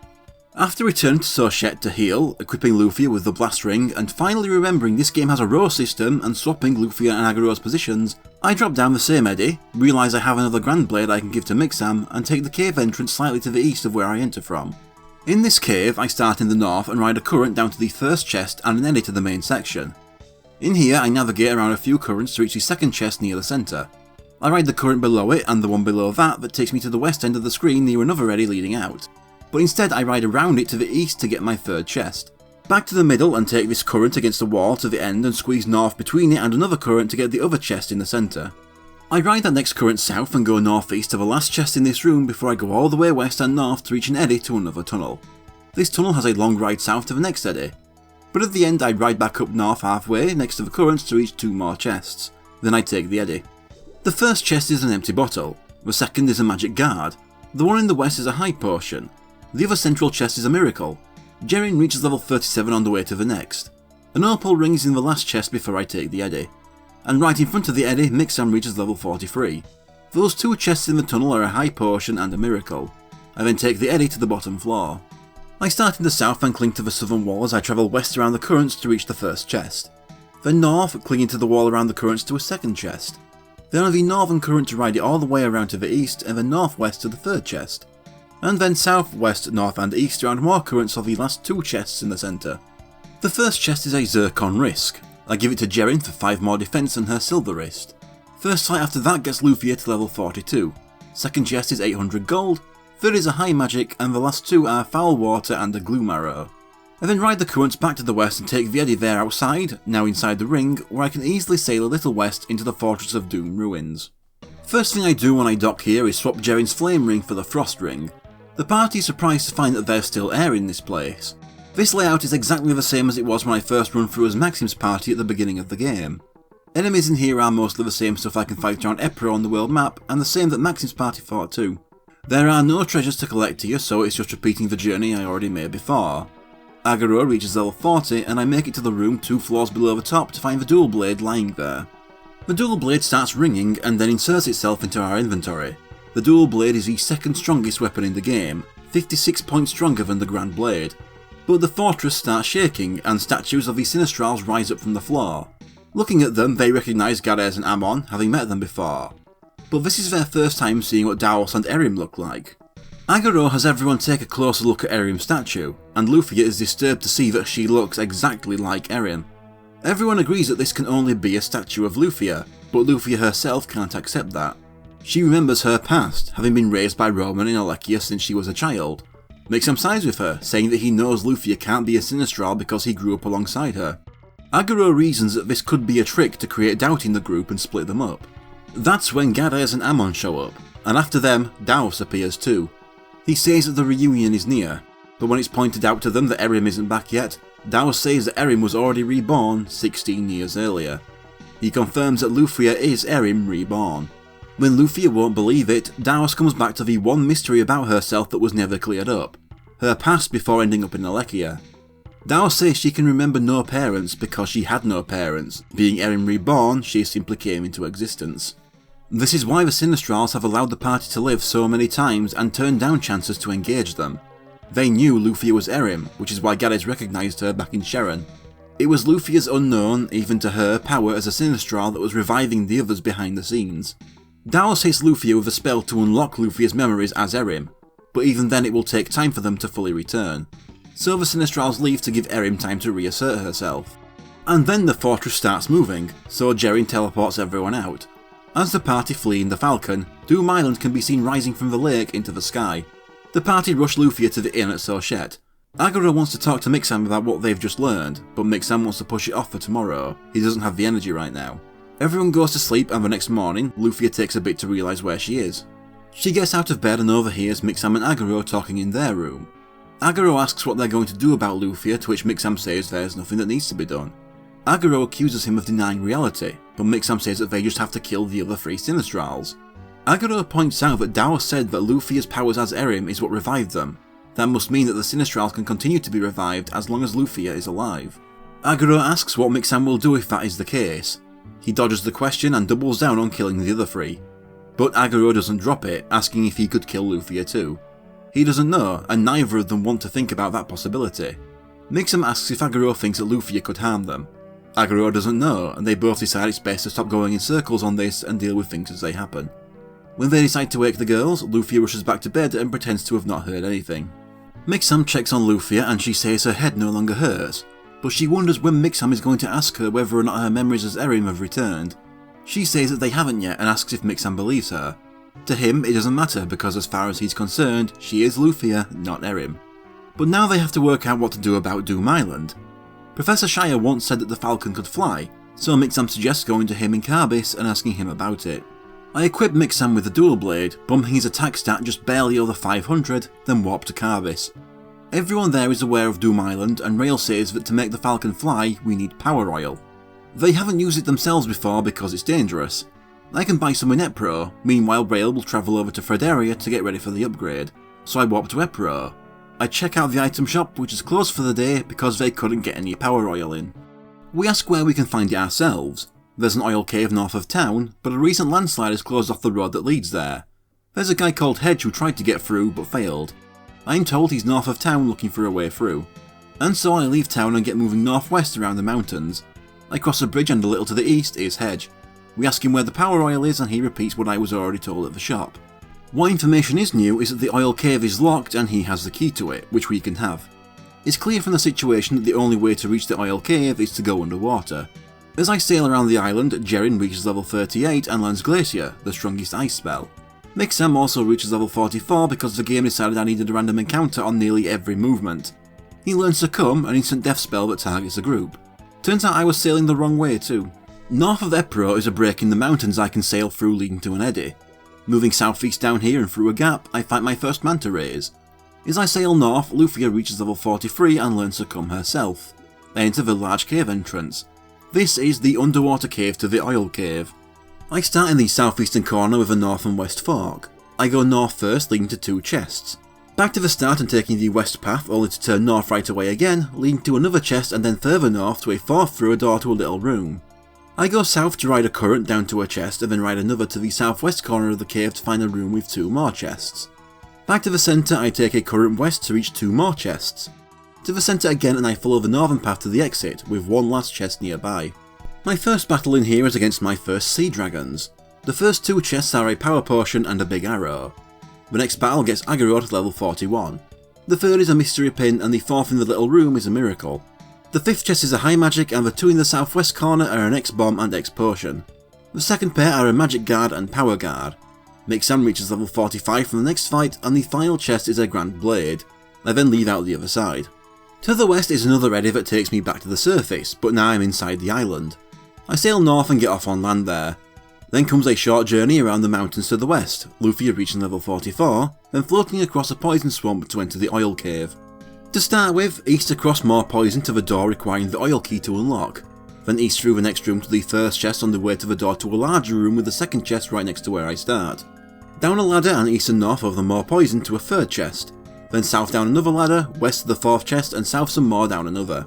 After returning to Sochette to heal, equipping Lufia with the blast ring, and finally remembering this game has a row system and swapping Lufia and Aguro's positions, I drop down the same eddy, realise I have another Grand Blade I can give to Mixam, and take the cave entrance slightly to the east of where I enter from. In this cave, I start in the north and ride a current down to the first chest and an eddy to the main section. In here, I navigate around a few currents to reach the second chest near the centre. I ride the current below it and the one below that takes me to the west end of the screen near another eddy leading out. But instead I ride around it to the east to get my 3rd chest. Back to the middle and take this current against the wall to the end and squeeze north between it and another current to get the other chest in the centre. I ride that next current south and go northeast to the last chest in this room before I go all the way west and north to reach an eddy to another tunnel. This tunnel has a long ride south to the next eddy. But at the end I ride back up north halfway next to the currents to reach 2 more chests. Then I take the eddy. The first chest is an empty bottle. The second is a magic guard. The one in the west is a high potion. The other central chest is a miracle. Jerin reaches level 37 on the way to the next. An opal ring is in the last chest before I take the eddy. and right in front of the Eddy, Mix-Am reaches level 43. Those two chests in the tunnel are a high potion and a miracle. I then take the Eddy to the bottom floor. I start in the south and cling to the southern wall as I travel west around the currents to reach the first chest. Then north, clinging to the wall around the currents to a second chest. Then on the northern current to ride it all the way around to the east, and then northwest to the third chest. And then south, west, north and east around more currents of the last two chests in the centre. The first chest is a Zircon Risk. I give it to Jerin for 5 more defense and her Silver Wrist. First fight after that gets Lufia to level 42. Second chest is 800 gold, third is a High Magic, and the last two are Foul Water and a Gloom Arrow. I then ride the currents back to the west and take the Eddy there outside, now inside the ring, where I can easily sail a little west into the Fortress of Doom ruins. First thing I do when I dock here is swap Jerin's Flame Ring for the Frost Ring. The party is surprised to find that there's still air in this place. This layout is exactly the same as it was when I first run through as Maxim's party at the beginning of the game. Enemies in here are mostly the same stuff I can fight around Epro on the world map, and the same that Maxim's party fought too. There are no treasures to collect here, so it's just repeating the journey I already made before. Agaro reaches level 40, and I make it to the room 2 floors below the top to find the dual blade lying there. The dual blade starts ringing and then inserts itself into our inventory. The dual blade is the second strongest weapon in the game, 56 points stronger than the Grand Blade. But the fortress starts shaking, and statues of the Sinistrals rise up from the floor. Looking at them, they recognise Gades and Amon, having met them before. But this is their first time seeing what Daos and Erim look like. Agaro has everyone take a closer look at Erim's statue, and Lufia is disturbed to see that she looks exactly like Erim. Everyone agrees that this can only be a statue of Lufia, but Lufia herself can't accept that. She remembers her past, having been raised by Roman in Alekia since she was a child. Mix-Am sides with her, saying that he knows Lufia can't be a Sinistral because he grew up alongside her. Agaro reasons that this could be a trick to create doubt in the group and split them up. That's when Gades and Amon show up, and after them, Daos appears too. He says that the reunion is near, but when it's pointed out to them that Erim isn't back yet, Daos says that Erim was already reborn 16 years earlier. He confirms that Lufia is Erim reborn. When Lufia won't believe it, Daos comes back to the one mystery about herself that was never cleared up, her past before ending up in Alekia. Daos says she can remember no parents because she had no parents. Being Erim reborn, she simply came into existence. This is why the Sinistrals have allowed the party to live so many times and turned down chances to engage them. They knew Lufia was Erim, which is why Gades recognised her back in Sharon. It was Lufia's unknown, even to her, power as a Sinistral that was reviving the others behind the scenes. Daos hits Lufia with a spell to unlock Lufia's memories as Erim, but even then it will take time for them to fully return. So the Sinistrals leave to give Erim time to reassert herself. And then the fortress starts moving, so Jerin teleports everyone out. As the party flee in the Falcon, Doom Island can be seen rising from the lake into the sky. The party rush Lufia to the inn at Sochette. Agaro wants to talk to Mix-Am about what they've just learned, but Mix-Am wants to push it off for tomorrow. He doesn't have the energy right now. Everyone goes to sleep, and the next morning, Lufia takes a bit to realise where she is. She gets out of bed and overhears Mix-Am and Agaro talking in their room. Agaro asks what they're going to do about Lufia, to which Mix-Am says there's nothing that needs to be done. Agaro accuses him of denying reality, but Mix-Am says that they just have to kill the other 3 Sinistrals. Agaro points out that Daos said that Lufia's powers as Erim is what revived them. That must mean that the Sinistrals can continue to be revived as long as Lufia is alive. Agaro asks what Mix-Am will do if that is the case. He dodges the question and doubles down on killing the other 3. But Agaro doesn't drop it, asking if he could kill Lufia too. He doesn't know, and neither of them want to think about that possibility. Mix-Am asks if Agaro thinks that Lufia could harm them. Agaro doesn't know, and they both decide it's best to stop going in circles on this and deal with things as they happen. When they decide to wake the girls, Lufia rushes back to bed and pretends to have not heard anything. Mix-Am checks on Lufia and she says her head no longer hurts, but she wonders when Mix-Am is going to ask her whether or not her memories as Erim have returned. She says that they haven't yet and asks if Mix-Am believes her. To him, it doesn't matter because as far as he's concerned, she is Lufia, not Erim. But now they have to work out what to do about Doom Island. Professor Shire once said that the Falcon could fly, so Mix-Am suggests going to him in Carbis and asking him about it. I equip Mix-Am with the dual blade, bumping his attack stat just barely over 500, then warp to Carbis. Everyone there is aware of Doom Island, and Rael says that to make the Falcon fly, we need power oil. They haven't used it themselves before because it's dangerous. I can buy some in Epro, meanwhile Rael will travel over to Fredaria to get ready for the upgrade, so I warp to Epro. I check out the item shop, which is closed for the day because they couldn't get any power oil in. We ask where we can find it ourselves. There's an oil cave north of town, but a recent landslide has closed off the road that leads there. There's a guy called Hedge who tried to get through but failed. I'm told he's north of town looking for a way through. And so I leave town and get moving northwest around the mountains. I cross a bridge and a little to the east is Hedge. We ask him where the power oil is and he repeats what I was already told at the shop. What information is new is that the oil cave is locked and he has the key to it, which we can have. It's clear from the situation that the only way to reach the oil cave is to go underwater. As I sail around the island, Jerin reaches level 38 and learns Glacier, the strongest ice spell. Mixam also reaches level 44 because the game decided I needed a random encounter on nearly every movement. He learns Succumb, an instant death spell that targets a group. Turns out I was sailing the wrong way too. North of Epro is a break in the mountains I can sail through leading to an eddy. Moving southeast down here and through a gap, I fight my first manta rays. As I sail north, Lufia reaches level 43 and learns Succumb herself. I enter the large cave entrance. This is the underwater cave to the oil cave. I start in the southeastern corner with a north and west fork. I go north first, leading to 2 chests. Back to the start and taking the west path, only to turn north right away again, leading to another chest and then further north to a fourth through a door to a little room. I go south to ride a current down to a chest and then ride another to the southwest corner of the cave to find a room with 2 more chests. Back to the centre, I take a current west to reach 2 more chests. To the centre again and I follow the northern path to the exit, with one last chest nearby. My first battle in here is against my first sea dragons. The first 2 chests are a power potion and a big arrow. The next battle gets Agaro to level 41. The third is a mystery pin and the fourth in the little room is a miracle. The 5th chest is a high magic and the 2 in the southwest corner are an X-bomb and X-potion. The second pair are a magic guard and power guard. Mixam reaches level 45 from the next fight and the final chest is a grand blade. I then leave out the other side. To the west is another eddy that takes me back to the surface, but now I'm inside the island. I sail north and get off on land there. Then comes a short journey around the mountains to the west, Lufia reaching level 44, then floating across a poison swamp to enter the oil cave. To start with, east across more poison to the door requiring the oil key to unlock. Then east through the next room to the first chest on the way to the door to a larger room with the second chest right next to where I start. Down a ladder and east and north over more poison to a third chest. Then south down another ladder, west to the 4th chest and south some more down another.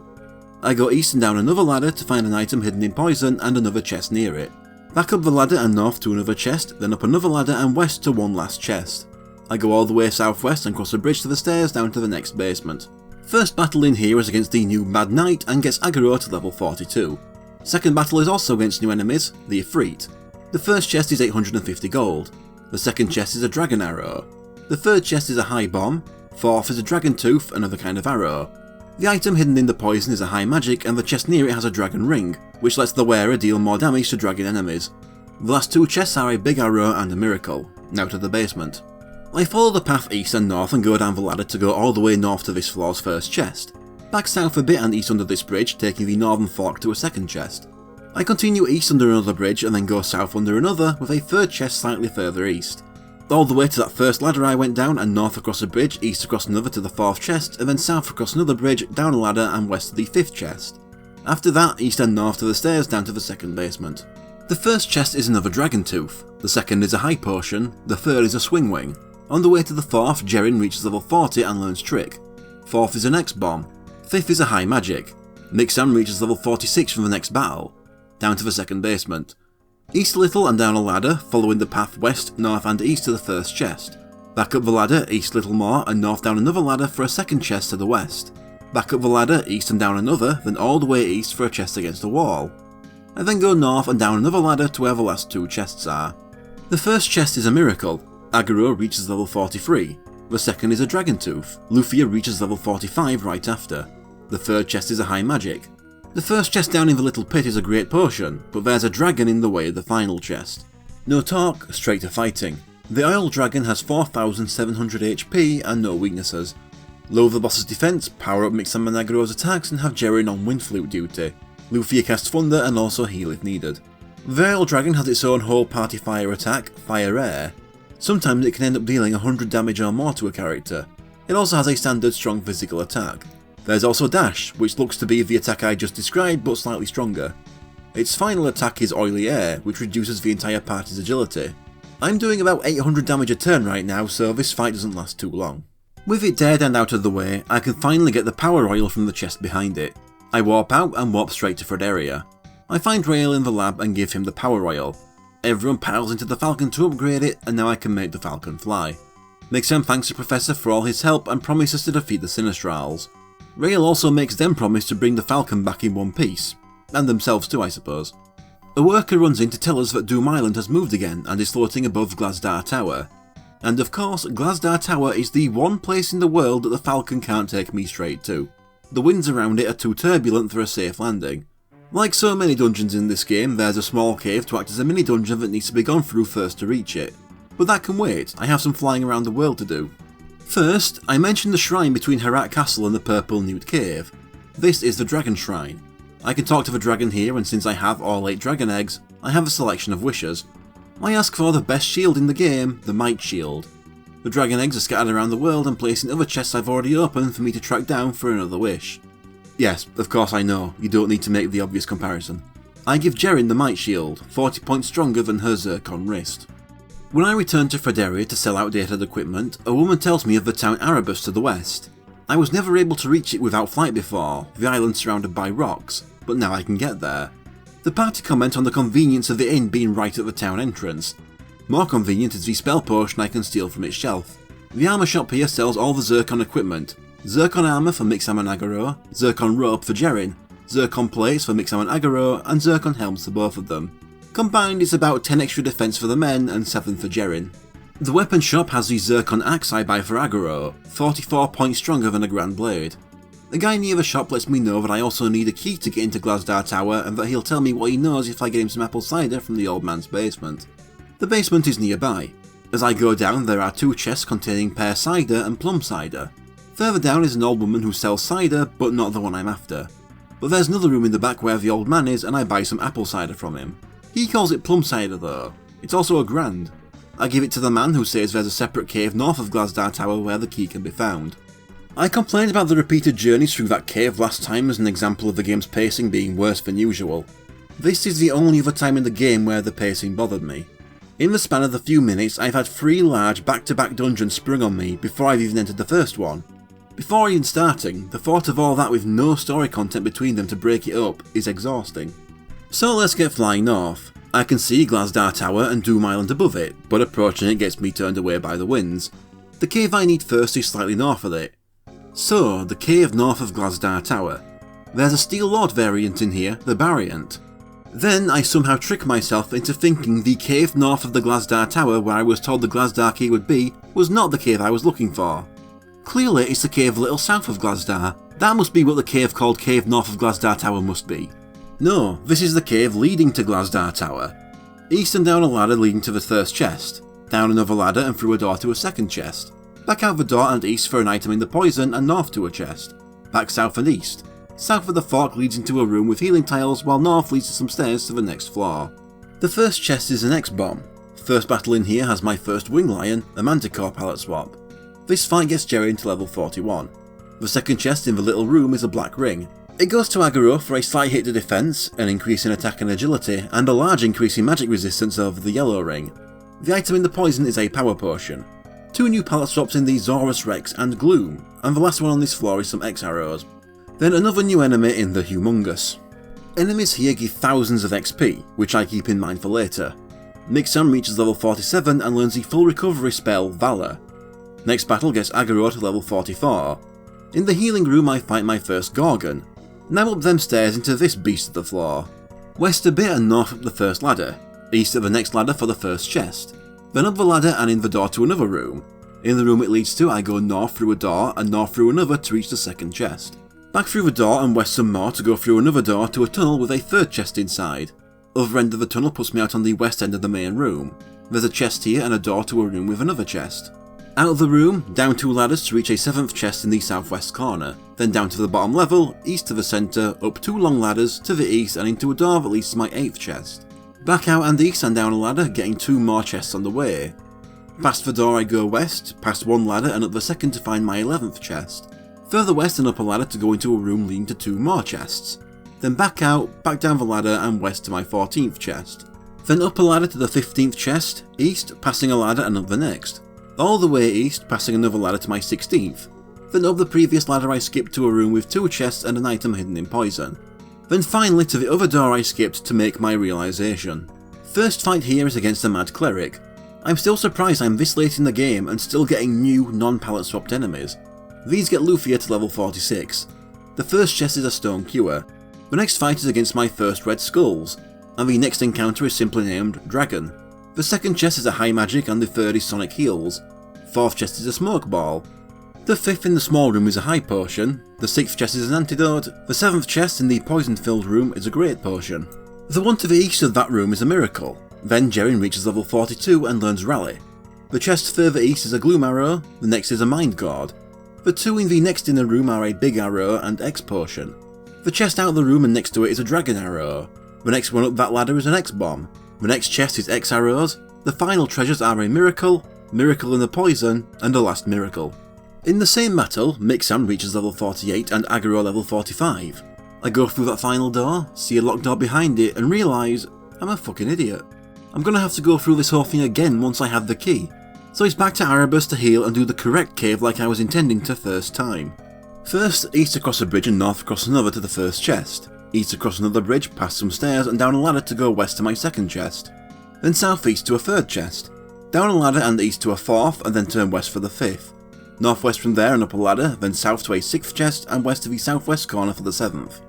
I go east and down another ladder to find an item hidden in poison and another chest near it. Back up the ladder and north to another chest, then up another ladder and west to one last chest. I go all the way southwest and cross a bridge to the stairs down to the next basement. First battle in here is against the new Mad Knight and gets Agaro to level 42. Second battle is also against new enemies, the Ifrit. The first chest is 850 gold. The second chest is a dragon arrow. The third chest is a high bomb. Fourth is a dragon tooth, another kind of arrow. The item hidden in the poison is a high magic and the chest near it has a dragon ring, which lets the wearer deal more damage to dragon enemies. The last 2 chests are a big arrow and a miracle. Now to the basement. I follow the path east and north and go down the ladder to go all the way north to this floor's first chest. Back south a bit and east under this bridge, taking the northern fork to a second chest. I continue east under another bridge and then go south under another with a third chest slightly further east. All the way to that first ladder I went down and north across a bridge, east across another to the 4th chest, and then south across another bridge, down a ladder and west to the 5th chest. After that, east and north to the stairs down to the second basement. The first chest is another dragon tooth, the second is a high potion, the third is a swing wing. On the way to the 4th, Jerin reaches level 40 and learns Trick. 4th is an X-bomb. 5th is a high magic. Mixam reaches level 46 from the next battle. Down to the second basement. East a little and down a ladder, following the path west, north and east to the first chest. Back up the ladder, east a little more, and north down another ladder for a second chest to the west. Back up the ladder, east and down another, then all the way east for a chest against a wall. I then go north and down another ladder to where the last 2 chests are. The first chest is a miracle. Agaro reaches level 43. The second is a dragon tooth. Lufia reaches level 45 right after. The third chest is a high magic. The first chest down in the little pit is a great potion, but there's a dragon in the way of the final chest. No talk, straight to fighting. The oil dragon has 4700 HP and no weaknesses. Lower the boss's defense, power up Mixam and Agaro's attacks and have Jerin on wind flute duty. Lufia casts thunder and also heal if needed. The oil dragon has its own whole party fire attack, Fire Air. Sometimes it can end up dealing 100 damage or more to a character. It also has a standard strong physical attack. There's also Dash, which looks to be the attack I just described but slightly stronger. Its final attack is Oily Air, which reduces the entire party's agility. I'm doing about 800 damage a turn right now, so this fight doesn't last too long. With it dead and out of the way, I can finally get the power oil from the chest behind it. I warp out and warp straight to Frederia. I find Rael in the lab and give him the power oil. Everyone piles into the Falcon to upgrade it, and now I can make the Falcon fly. Mixam thanks the Professor for all his help and promises to defeat the Sinistrals. Rael also makes them promise to bring the Falcon back in one piece. And themselves too, I suppose. A worker runs in to tell us that Doom Island has moved again and is floating above Glasdar Tower. And of course, Glasdar Tower is the one place in the world that the Falcon can't take me straight to. The winds around it are too turbulent for a safe landing. Like so many dungeons in this game, there's a small cave to act as a mini dungeon that needs to be gone through first to reach it. But that can wait, I have some flying around the world to do. First, I mentioned the shrine between Herat Castle and the Purple Newt Cave. This is the Dragon Shrine. I can talk to the dragon here, and since I have all 8 dragon eggs, I have a selection of wishes. I ask for the best shield in the game, the Might Shield. The dragon eggs are scattered around the world and placed in other chests I've already opened for me to track down for another wish. Yes, of course I know, you don't need to make the obvious comparison. I give Jerrin the Might Shield, 40 points stronger than her Zircon wrist. When I return to Fedaria to sell outdated equipment, a woman tells me of the town Erebus to the west. I was never able to reach it without flight before, the island surrounded by rocks, but now I can get there. The party comment on the convenience of the inn being right at the town entrance. More convenient is the spell potion I can steal from its shelf. The armour shop here sells all the Zircon equipment. Zircon armour for Mixam and Agaro, Zircon rope for Jerrin, Zircon plates for Mixam and Agaro, and Zircon helms for both of them. Combined it's about 10 extra defense for the men and 7 for Jerrin. The weapon shop has the Zircon axe I buy for Agaro, 44 points stronger than a Grand Blade. The guy near the shop lets me know that I also need a key to get into Glasdar Tower and that he'll tell me what he knows if I get him some apple cider from the old man's basement. The basement is nearby. As I go down there are 2 chests containing pear cider and plum cider. Further down is an old woman who sells cider, but not the one I'm after. But there's another room in the back where the old man is and I buy some apple cider from him. He calls it plum cider though. It's also a grand. I give it to the man who says there's a separate cave north of Glasdar Tower where the key can be found. I complained about the repeated journeys through that cave last time as an example of the game's pacing being worse than usual. This is the only other time in the game where the pacing bothered me. In the span of the few minutes, I've had 3 large back-to-back dungeons sprung on me before I've even entered the first one. Before even starting, the thought of all that with no story content between them to break it up is exhausting. So let's get flying north. I can see Glasdar Tower and Doom Island above it, but approaching it gets me turned away by the winds. The cave I need first is slightly north of it. So, the cave north of Glasdar Tower. There's a Steel Lord variant in here, the Variant. Then I somehow trick myself into thinking the cave north of the Glasdar Tower where I was told the Glasdar key would be was not the cave I was looking for. Clearly it's the cave a little south of Glasdar. That must be what the cave called Cave North of Glasdar Tower must be. No, this is the cave leading to Glasdar Tower. East and down a ladder leading to the first chest, down another ladder and through a door to a second chest, back out the door and east for an item in the poison and north to a chest, back south and east. South of the fork leads into a room with healing tiles while north leads to some stairs to the next floor. The first chest is an X-bomb. First battle in here has my first Wing Lion, a Manticore palette swap. This fight gets Jerrin to level 41. The second chest in the little room is a Black Ring. It goes to Agaro for a slight hit to defense, an increase in attack and agility, and a large increase in magic resistance over the yellow ring. The item in the poison is a power potion. 2 new palette swaps in the Zorus Rex and Gloom, and the last one on this floor is some X-arrows. Then another new enemy in the Humongous. Enemies here give thousands of XP, which I keep in mind for later. Mixam reaches level 47 and learns the full recovery spell Valor. Next battle gets Agaro to level 44. In the healing room I fight my first Gorgon. Now up them stairs into this beast of the floor. West a bit and north up the first ladder, east of the next ladder for the first chest, then up the ladder and in the door to another room. In the room it leads to I go north through a door and north through another to reach the second chest. Back through the door and west some more to go through another door to a tunnel with a third chest inside. Other end of the tunnel puts me out on the west end of the main room. There's a chest here and a door to a room with another chest. Out of the room, down 2 ladders to reach a 7th chest in the southwest corner, then down to the bottom level, east to the centre, up 2 long ladders to the east and into a door that leads to my 8th chest. Back out and east and down a ladder, getting 2 more chests on the way. Past the door I go west, past 1 ladder and up the second to find my 11th chest. Further west and up a ladder to go into a room leading to 2 more chests. Then back out, back down the ladder and west to my 14th chest. Then up a ladder to the 15th chest, east, passing a ladder and up the next. All the way east, passing another ladder to my 16th. Then up the previous ladder I skipped to a room with 2 chests and an item hidden in poison. Then finally to the other door I skipped to make my realisation. First fight here is against the Mad Cleric. I'm still surprised I'm this late in the game and still getting new non-palette swapped enemies. These get Lufia to level 46. The first chest is a Stone Cure. The next fight is against my first Red Skulls, and the next encounter is simply named Dragon. The second chest is a High Magic and the third is Sonic Heals. Fourth chest is a Smoke Ball. The fifth in the small room is a High Potion. The sixth chest is an Antidote. The seventh chest in the poison-filled room is a Great Potion. The one to the east of that room is a Miracle. Then Jerrin reaches level 42 and learns Rally. The chest further east is a Gloom Arrow, the next is a Mind Guard. The two in the next inner room are a Big Arrow and X Potion. The chest out of the room and next to it is a Dragon Arrow. The next one up that ladder is an X Bomb. The next chest is X Arrows. The final treasures are a Miracle, Miracle in the Poison, and a Last Miracle. In the same battle, Mixam reaches level 48 and Agaro level 45. I go through that final door, see a locked door behind it, and realise I'm a fucking idiot. I'm gonna have to go through this whole thing again once I have the key. So it's back to Erebus to heal and do the correct cave like I was intending to first time. First, east across a bridge and north across another to the first chest. East across another bridge, past some stairs and down a ladder to go west to my second chest. Then southeast to a third chest. Down a ladder and east to a fourth and then turn west for the fifth. Northwest from there and up a ladder, then south to a sixth chest and west to the southwest corner for the seventh.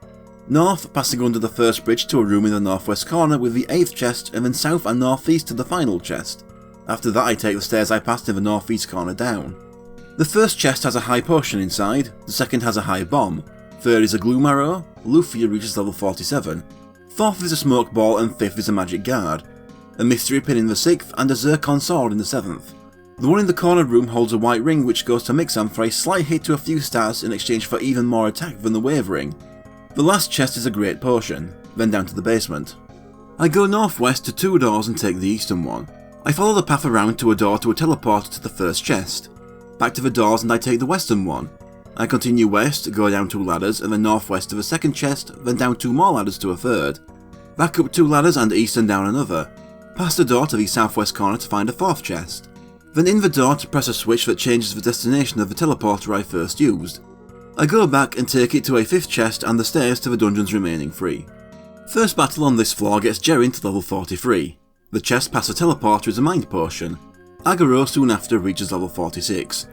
North, passing under the first bridge to a room in the northwest corner with the 8th chest, and then south and northeast to the final chest. After that I take the stairs I passed in the northeast corner down. The first chest has a High Potion inside, the second has a High Bomb, third is a Gloom Arrow, Lufia reaches level 47, fourth is a Smoke Ball and fifth is a Magic Guard, a Mystery Pin in the 6th and a Zircon Sword in the 7th. The one in the corner room holds a white ring which goes to Mixam for a slight hit to a few stars in exchange for even more attack than the Wave Ring. The last chest is a Great Potion, then down to the basement. I go northwest to 2 doors and take the eastern one. I follow the path around to a door to a teleporter to the first chest. Back to the doors and I take the western one. I continue west, go down 2 ladders and then northwest to the second chest, then down 2 more ladders to a third. Back up 2 ladders and east and down another. Past the door to the southwest corner to find a 4th chest. Then in the door to press a switch that changes the destination of the teleporter I first used. I go back and take it to a 5th chest and the stairs to the dungeon's remaining 3. First battle on this floor gets Jerrin to level 43. The chest past the teleporter is a Mind Potion. Agaro soon after reaches level 46.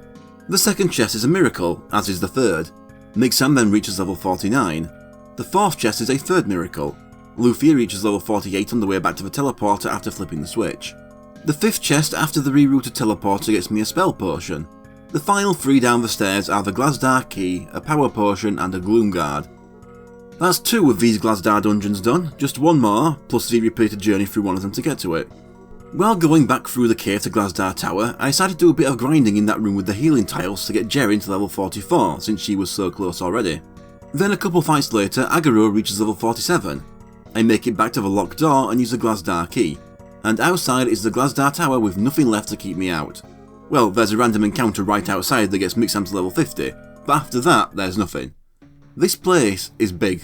The second chest is a Miracle, as is the third. Mixam then reaches level 49. The 4th chest is a third Miracle. Lufia reaches level 48 on the way back to the teleporter after flipping the switch. The 5th chest after the rerouted teleporter gets me a Spell Potion. The final 3 down the stairs are the Glasdar Key, a Power Potion and a Gloom Guard. That's 2 of these Glasdar dungeons done, just 1 more, plus the repeated journey through one of them to get to it. While going back through the cave to Glasdar Tower, I decided to do a bit of grinding in that room with the healing tiles to get Jerrin to level 44 since she was so close already. Then a couple fights later, Agaro reaches level 47. I make it back to the locked door and use the Glasdar Key, and outside is the Glasdar Tower with nothing left to keep me out. Well, there's a random encounter right outside that gets Mixam to level 50, but after that, there's nothing. This place is big.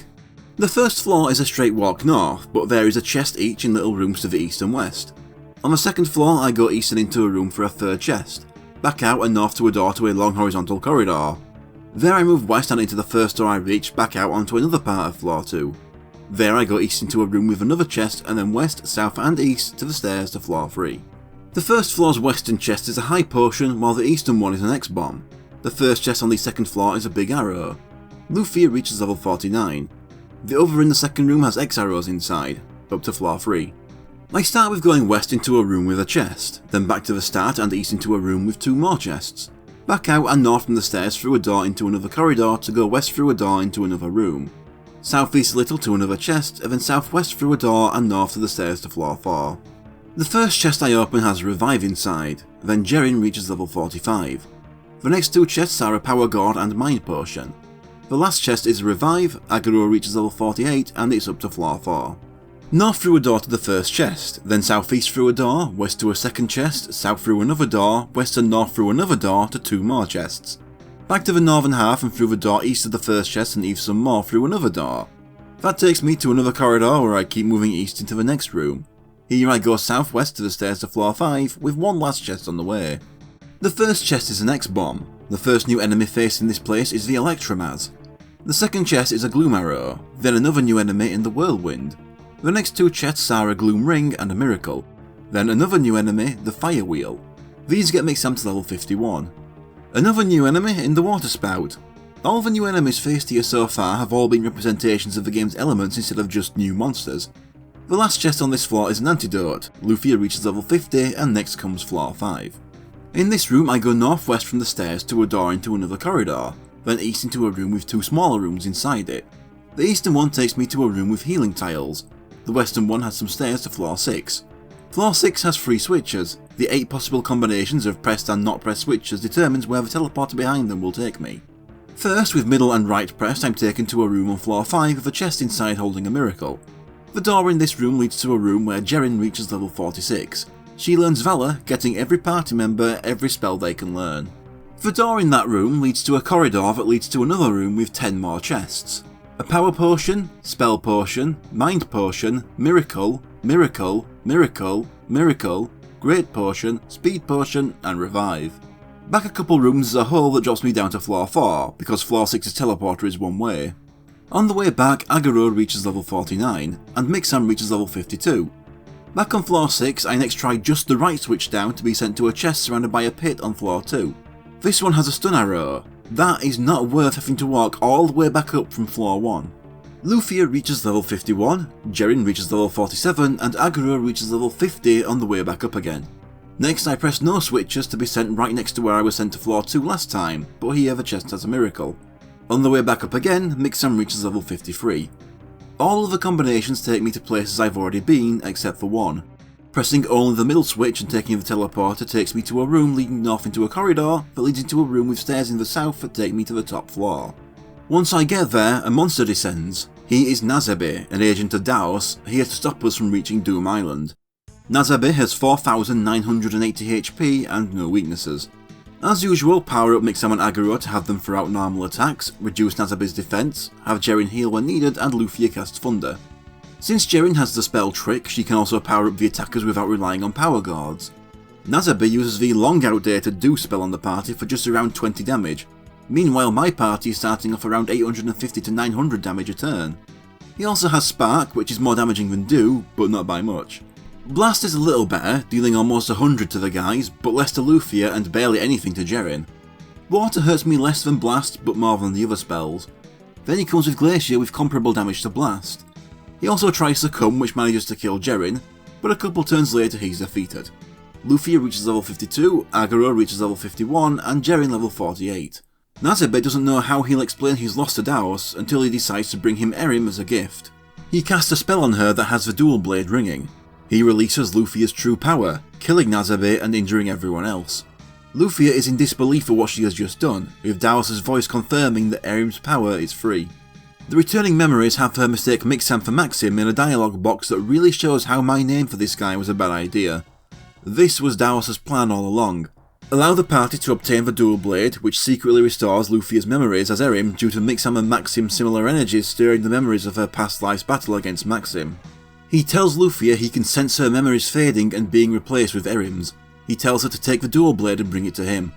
The first floor is a straight walk north, but there is a chest each in little rooms to the east and west. On the second floor, I go east and into a room for a third chest, back out and north to a door to a long horizontal corridor. There I move west and into the first door I reach, back out onto another part of floor 2. There I go east into a room with another chest, and then west, south and east to the stairs to floor 3. The first floor's western chest is a High Potion, while the eastern one is an X-Bomb. The first chest on the second floor is a Big Arrow. Lufia reaches level 49. The other in the second room has X-Arrows inside, up to floor 3. I start with going west into a room with a chest, then back to the start and east into a room with 2 more chests. Back out and north from the stairs through a door into another corridor to go west through a door into another room. Southeast a little to another chest, and then southwest through a door and north to the stairs to floor 4. The first chest I open has a Revive inside, then Jerrin reaches level 45. The next 2 chests are a Power Guard and Mind Potion. The last chest is a Revive, Agaro reaches level 48 and it's up to floor 4. North through a door to the first chest, then southeast through a door, west to a second chest, south through another door, west and north through another door to 2 more chests. Back to the northern half and through the door east of the first chest and even some more through another door. That takes me to another corridor where I keep moving east into the next room. Here I go southwest to the stairs to floor 5 with 1 last chest on the way. The first chest is an X-Bomb. The first new enemy faced in this place is the Electromaz. The second chest is a Gloom Arrow, then another new enemy in the Whirlwind. The next two chests are a Gloom Ring and a Miracle, then another new enemy, the Fire Wheel. These get Mixam to level 51. Another new enemy in the Water Spout. All the new enemies faced here so far have all been representations of the game's elements instead of just new monsters. The last chest on this floor is an Antidote. Lufia reaches level 50 and next comes floor 5. In this room I go northwest from the stairs to a door into another corridor, then east into a room with two smaller rooms inside it. The eastern one takes me to a room with healing tiles. The western one has some stairs to floor 6. Floor 6 has 3 switches. The 8 possible combinations of pressed and not pressed switches determines where the teleporter behind them will take me. First, with middle and right pressed, I'm taken to a room on floor 5 with a chest inside holding a Miracle. The door in this room leads to a room where Jerin reaches level 46. She learns Valor, getting every party member every spell they can learn. The door in that room leads to a corridor that leads to another room with 10 more chests. A Power Potion, Spell Potion, Mind Potion, Miracle, Miracle, Miracle, Miracle, Great Potion, Speed Potion, and Revive. Back a couple rooms is a hole that drops me down to floor 4, because floor 6's teleporter is one way. On the way back, Aguro reaches level 49, and Mixam reaches level 52. Back on floor 6, I next try just the right switch down to be sent to a chest surrounded by a pit on floor 2. This one has a stun arrow. That is not worth having to walk all the way back up from floor 1. Lufia reaches level 51, Jerin reaches level 47, and Aguro reaches level 50 on the way back up again. Next I press no switches to be sent right next to where I was sent to floor 2 last time, but here the chest has a Miracle. On the way back up again, Mixam reaches level 53. All of the combinations take me to places I've already been, except for one. Pressing only the middle switch and taking the teleporter takes me to a room leading north into a corridor that leads into a room with stairs in the south that take me to the top floor. Once I get there, a monster descends. He is Nazebe, an agent of Daos, here to stop us from reaching Doom Island. Nazebe has 4,980 HP and no weaknesses. As usual, power up Mixam and Aguro to have them throw out normal attacks, reduce Nazebe's defense, have Jerin heal when needed, and Lufia cast Thunder. Since Jerin has the spell Trick, she can also power up the attackers without relying on power guards. Nazebe uses the long outdated Do spell on the party for just around 20 damage. Meanwhile, my party is starting off around 850 to 900 damage a turn. He also has Spark, which is more damaging than Do, but not by much. Blast is a little better, dealing almost 100 to the guys, but less to Lufia and barely anything to Jerin. Water hurts me less than Blast, but more than the other spells. Then he comes with Glacier with comparable damage to Blast. He also tries Succumb, which manages to kill Jerin, but a couple turns later he's defeated. Lufia reaches level 52, Aguro reaches level 51, and Jerin level 48. Nazebe doesn't know how he'll explain his loss to Daos until he decides to bring him Erim as a gift. He casts a spell on her that has the dual blade ringing. He releases Lufia's true power, killing Nazebe and injuring everyone else. Lufia is in disbelief for what she has just done, with Daos' voice confirming that Erim's power is free. The returning memories have her mistake Mixam for Maxim in a dialogue box that really shows how my name for this guy was a bad idea. This was Daos' plan all along. Allow the party to obtain the dual blade, which secretly restores Lufia's memories as Erim due to Mixam and Maxim's similar energies stirring the memories of her past life's battle against Maxim. He tells Lufia he can sense her memories fading and being replaced with Erim's. He tells her to take the dual blade and bring it to him.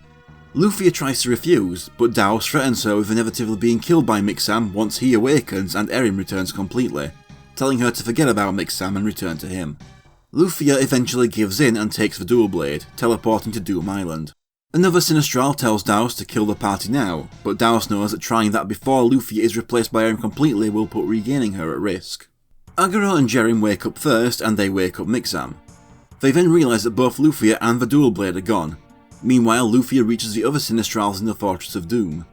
Lufia tries to refuse, but Daos threatens her with inevitably being killed by Mixam once he awakens and Erim returns completely, telling her to forget about Mixam and return to him. Lufia eventually gives in and takes the dual blade, teleporting to Doom Island. Another Sinistral tells Daos to kill the party now, but Daos knows that trying that before Lufia is replaced by Erim completely will put regaining her at risk. Aguro and Jerin wake up first and they wake up Mixam. They then realise that both Lufia and the dual blade are gone. Meanwhile, Lufia reaches the other Sinistrals in the Fortress of Doom.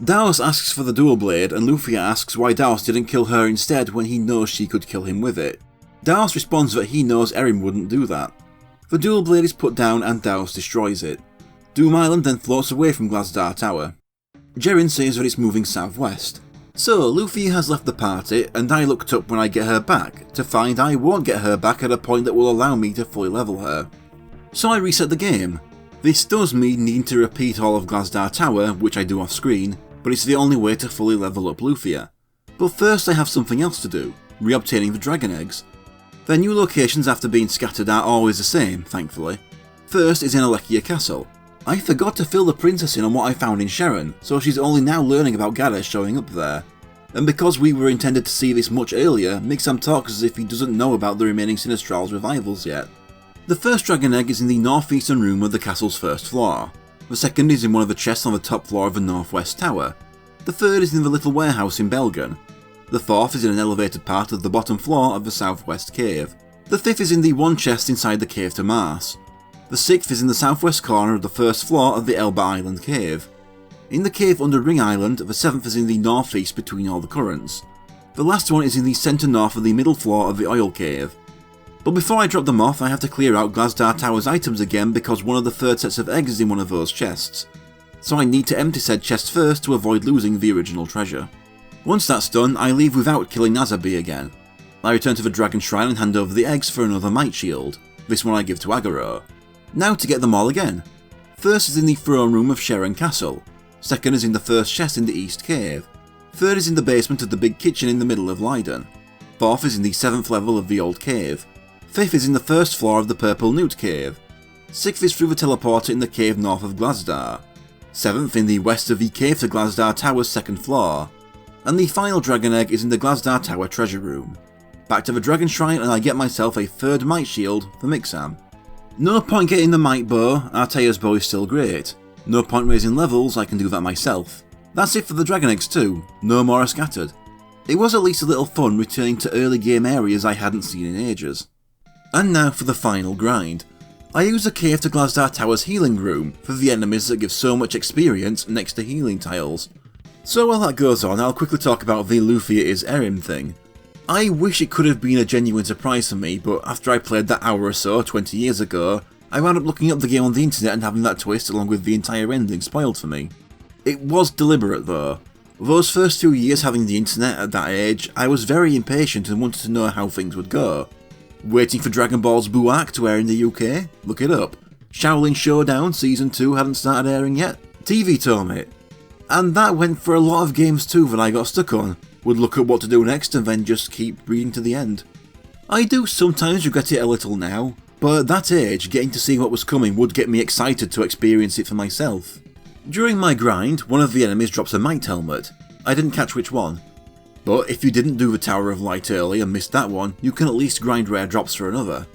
Daos asks for the dual blade and Lufia asks why Daos didn't kill her instead when he knows she could kill him with it. Daos responds that he knows Erim wouldn't do that. The dual blade is put down and Daos destroys it. Doom Island then floats away from Glasdar Tower. Jerin says that it's moving southwest. So, Lufia has left the party, and I looked up when I get her back, to find I won't get her back at a point that will allow me to fully level her. So I reset the game. This does mean needing to repeat all of Glasdar Tower, which I do off screen, but it's the only way to fully level up Lufia. But first I have something else to do, reobtaining the Dragon Eggs. Their new locations after being scattered are always the same, thankfully. First is in Alekia Castle. I forgot to fill the princess in on what I found in Sharon, so she's only now learning about Gaddis showing up there. And because we were intended to see this much earlier, Mixam talks as if he doesn't know about the remaining Sinistral's revivals yet. The first dragon egg is in the northeastern room of the castle's first floor. The second is in one of the chests on the top floor of the northwest tower. The third is in the little warehouse in Belgen. The fourth is in an elevated part of the bottom floor of the southwest cave. The fifth is in the one chest inside the cave to Mars. The sixth is in the southwest corner of the first floor of the Elba Island cave. In the cave under Ring Island, the seventh is in the northeast between all the currents. The last one is in the centre north of the middle floor of the oil cave. But before I drop them off, I have to clear out Glasdar Tower's items again because one of the third sets of eggs is in one of those chests. So I need to empty said chest first to avoid losing the original treasure. Once that's done, I leave without killing Nazabi again. I return to the Dragon Shrine and hand over the eggs for another Might Shield. This one I give to Agaro. Now to get them all again. First is in the throne room of Sharon Castle. Second is in the first chest in the East Cave. Third is in the basement of the big kitchen in the middle of Leiden. Fourth is in the 7th level of the Old Cave. Fifth is in the first floor of the Purple Newt Cave. Sixth is through the teleporter in the cave north of Glasdar. Seventh in the west of the cave to Glasdar Tower's second floor. And the final dragon egg is in the Glasdar Tower treasure room. Back to the Dragon Shrine and I get myself a third Might Shield for Mixam. No point getting the Might Bow, Artea's bow is still great. No point raising levels, I can do that myself. That's it for the dragon eggs too, no more are scattered. It was at least a little fun returning to early game areas I hadn't seen in ages. And now for the final grind. I use the cave to Glasdar Tower's healing room for the enemies that give so much experience next to healing tiles. So while that goes on, I'll quickly talk about the Lufia is Erim thing. I wish it could have been a genuine surprise for me, but after I played that hour or so 20 years ago, I wound up looking up the game on the internet and having that twist along with the entire ending spoiled for me. It was deliberate though. Those first 2 years having the internet at that age, I was very impatient and wanted to know how things would go. Waiting for Dragon Ball's Buak to air in the UK? Look it up. Shaolin Showdown Season 2 hadn't started airing yet? TV told me. And that went for a lot of games too that I got stuck on. Would look at what to do next and then just keep reading to the end. I do sometimes regret it a little now, but at that age, getting to see what was coming would get me excited to experience it for myself. During my grind, one of the enemies drops a Might Helmet. I didn't catch which one. But if you didn't do the Tower of Light early and missed that one, you can at least grind rare drops for another.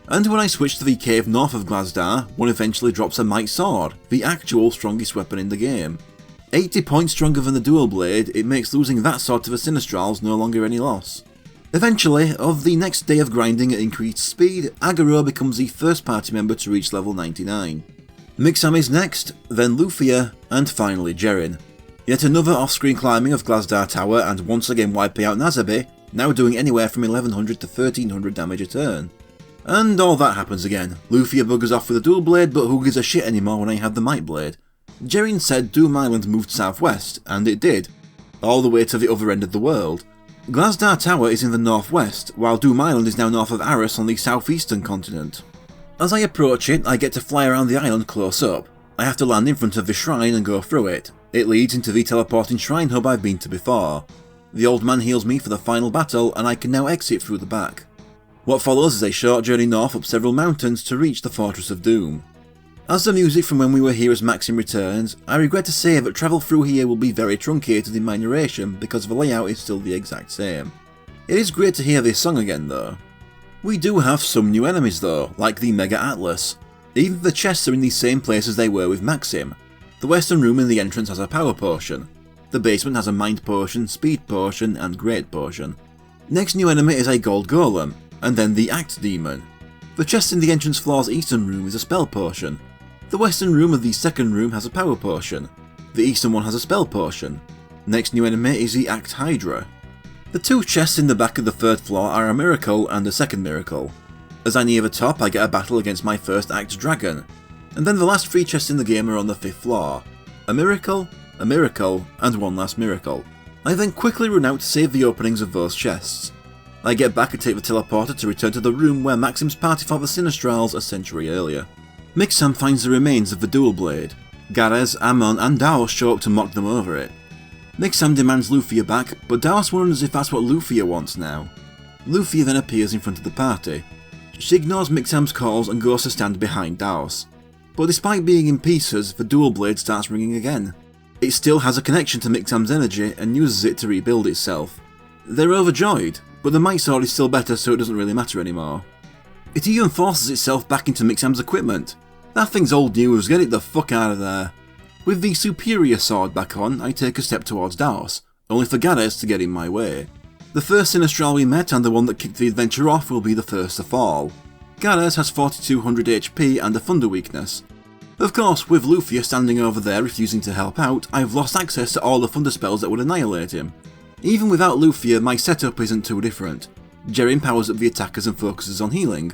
And when I switched to the cave north of Glasdar, one eventually drops a Might Sword, the actual strongest weapon in the game. 80 points stronger than the Dual Blade, it makes losing that sword to the Sinistrals no longer any loss. Eventually, of the next day of grinding at increased speed, Agaro becomes the first party member to reach level 99. Mixam is next, then Lufia, and finally Jerrin. Yet another off-screen climbing of Glasdar Tower and once again wiping out Nazabi, now doing anywhere from 1100 to 1300 damage a turn. And all that happens again. Lufia buggers off with a Dual Blade, but who gives a shit anymore when I have the Might Blade? Jerrin said Doom Island moved southwest, and it did, all the way to the other end of the world. Glasdar Tower is in the northwest, while Doom Island is now north of Aris on the southeastern continent. As I approach it, I get to fly around the island close up. I have to land in front of the shrine and go through it. It leads into the teleporting shrine hub I've been to before. The old man heals me for the final battle, and I can now exit through the back. What follows is a short journey north up several mountains to reach the Fortress of Doom. As the music from when we were here as Maxim returns, I regret to say that travel through here will be very truncated in my narration because the layout is still the exact same. It is great to hear this song again though. We do have some new enemies though, like the Mega Atlas. Even the chests are in the same place as they were with Maxim. The western room in the entrance has a power potion. The basement has a mind potion, speed potion, and great potion. Next new enemy is a gold golem, and then the Act Demon. The chest in the entrance floor's eastern room is a spell potion. The western room of the second room has a power potion. The eastern one has a spell potion. Next new enemy is the Act Hydra. The two chests in the back of the third floor are a miracle and a second miracle. As I near the top, I get a battle against my first Act Dragon. And then the last three chests in the game are on the fifth floor. A miracle, and one last miracle. I then quickly run out to save the openings of those chests. I get back and take the teleporter to return to the room where Maxim's party fought the Sinistrals a century earlier. Mixam finds the remains of the Dual Blade. Garez, Amon, and Daos show up to mock them over it. Mixam demands Lufia back, but Daos wonders if that's what Lufia wants now. Lufia then appears in front of the party. She ignores Mixam's calls and goes to stand behind Daos. But despite being in pieces, the Dual Blade starts ringing again. It still has a connection to Mixam's energy and uses it to rebuild itself. They're overjoyed, but the Might Sword is still better, so it doesn't really matter anymore. It even forces itself back into Mixam's equipment. That thing's old news, get it the fuck out of there. With the superior sword back on, I take a step towards Daos, only for Gades to get in my way. The first Sinistral we met and the one that kicked the adventure off will be the first to fall. Gades has 4200 HP and a thunder weakness. Of course, with Lufia standing over there refusing to help out, I've lost access to all the thunder spells that would annihilate him. Even without Lufia, my setup isn't too different. Jerin powers up the attackers and focuses on healing.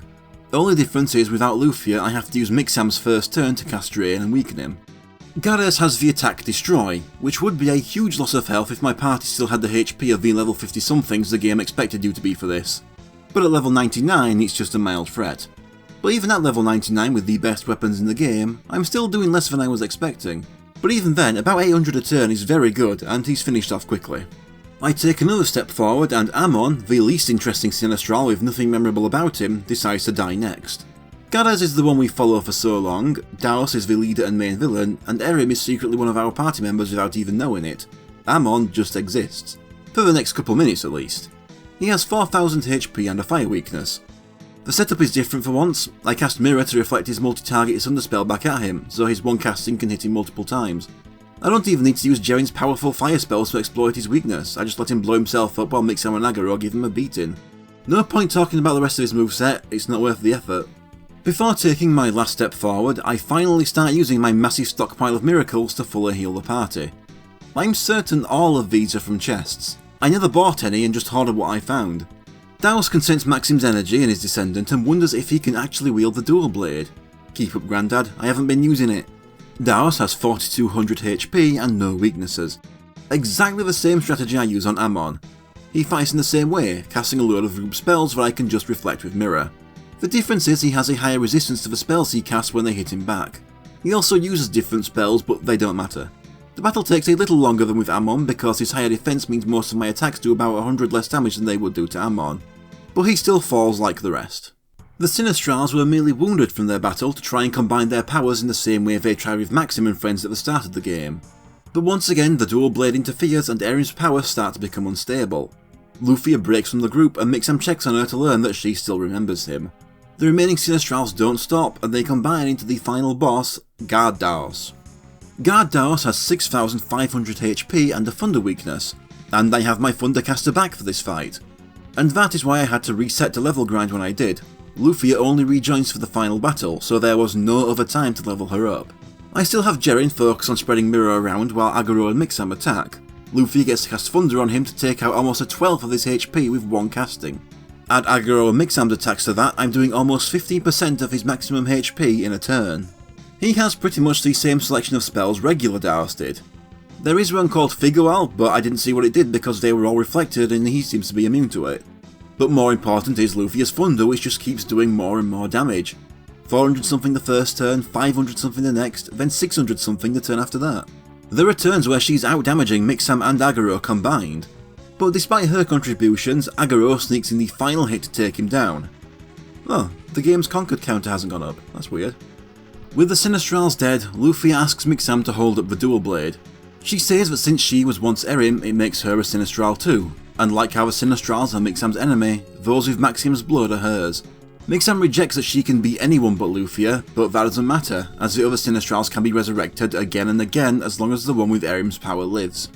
The only difference is without Lufia I have to use Mixam's first turn to cast Drain and weaken him. Gades has the attack Destroy, which would be a huge loss of health if my party still had the HP of the level 50 somethings the game expected you to be for this. But at level 99 it's just a mild threat. But even at level 99 with the best weapons in the game, I'm still doing less than I was expecting. But even then, about 800 a turn is very good and he's finished off quickly. I take another step forward and Amon, the least interesting Sinistral with nothing memorable about him, decides to die next. Gades is the one we follow for so long, Daos is the leader and main villain, and Erim is secretly one of our party members without even knowing it. Amon just exists. For the next couple minutes at least. He has 4000 HP and a fire weakness. The setup is different for once. I cast Mirror to reflect his multi-target Sunderspell back at him, so his one casting can hit him multiple times. I don't even need to use Jerin's powerful fire spells to exploit his weakness, I just let him blow himself up while Mixam and Agaro give him a beating. No point talking about the rest of his moveset, it's not worth the effort. Before taking my last step forward, I finally start using my massive stockpile of miracles to fully heal the party. I'm certain all of these are from chests. I never bought any and just hoarded what I found. Daos can sense Maxim's energy in his descendant and wonders if he can actually wield the dual blade. Keep up, Grandad, I haven't been using it. Daos has 4200 HP and no weaknesses. Exactly the same strategy I use on Amon. He fights in the same way, casting a load of group spells that I can just reflect with Mirror. The difference is he has a higher resistance to the spells he casts when they hit him back. He also uses different spells, but they don't matter. The battle takes a little longer than with Amon because his higher defense means most of my attacks do about 100 less damage than they would do to Amon. But he still falls like the rest. The Sinistrals were merely wounded from their battle to try and combine their powers in the same way they tried with Maxim and friends at the start of the game. But once again the dual blade interferes and Erim's powers start to become unstable. Lufia breaks from the group and Mixam checks on her to learn that she still remembers him. The remaining Sinistrals don't stop and they combine into the final boss, Guard Daos. Guard Daos has 6500 HP and a thunder weakness, and I have my Thundercaster back for this fight. And that is why I had to reset to level grind when I did. Lufia only rejoins for the final battle, so there was no other time to level her up. I still have Jerin focus on spreading Mirror around while Agaro and Mixam attack. Lufia gets to cast Thunder on him to take out almost a 12th of his HP with one casting. Add Agaro and Mixam's attacks to that, I'm doing almost 15% of his maximum HP in a turn. He has pretty much the same selection of spells regular Daos did. There is one called Figual, but I didn't see what it did because they were all reflected and he seems to be immune to it. But more important is Lufia's Thunder, which just keeps doing more and more damage. 400 something the first turn, 500 something the next, then 600 something the turn after that. There are turns where she's out-damaging Mixam and Agaro combined. But despite her contributions, Agaro sneaks in the final hit to take him down. Oh, the game's Conquered counter hasn't gone up, that's weird. With the Sinistrals dead, Lufia asks Mixam to hold up the dual blade. She says that since she was once Erim, it makes her a Sinistral too, and like how the Sinistrals are Mixam's enemy, those with Maxim's blood are hers. Mixam rejects that she can be anyone but Lufia, but that doesn't matter, as the other Sinistrals can be resurrected again and again as long as the one with Erim's power lives.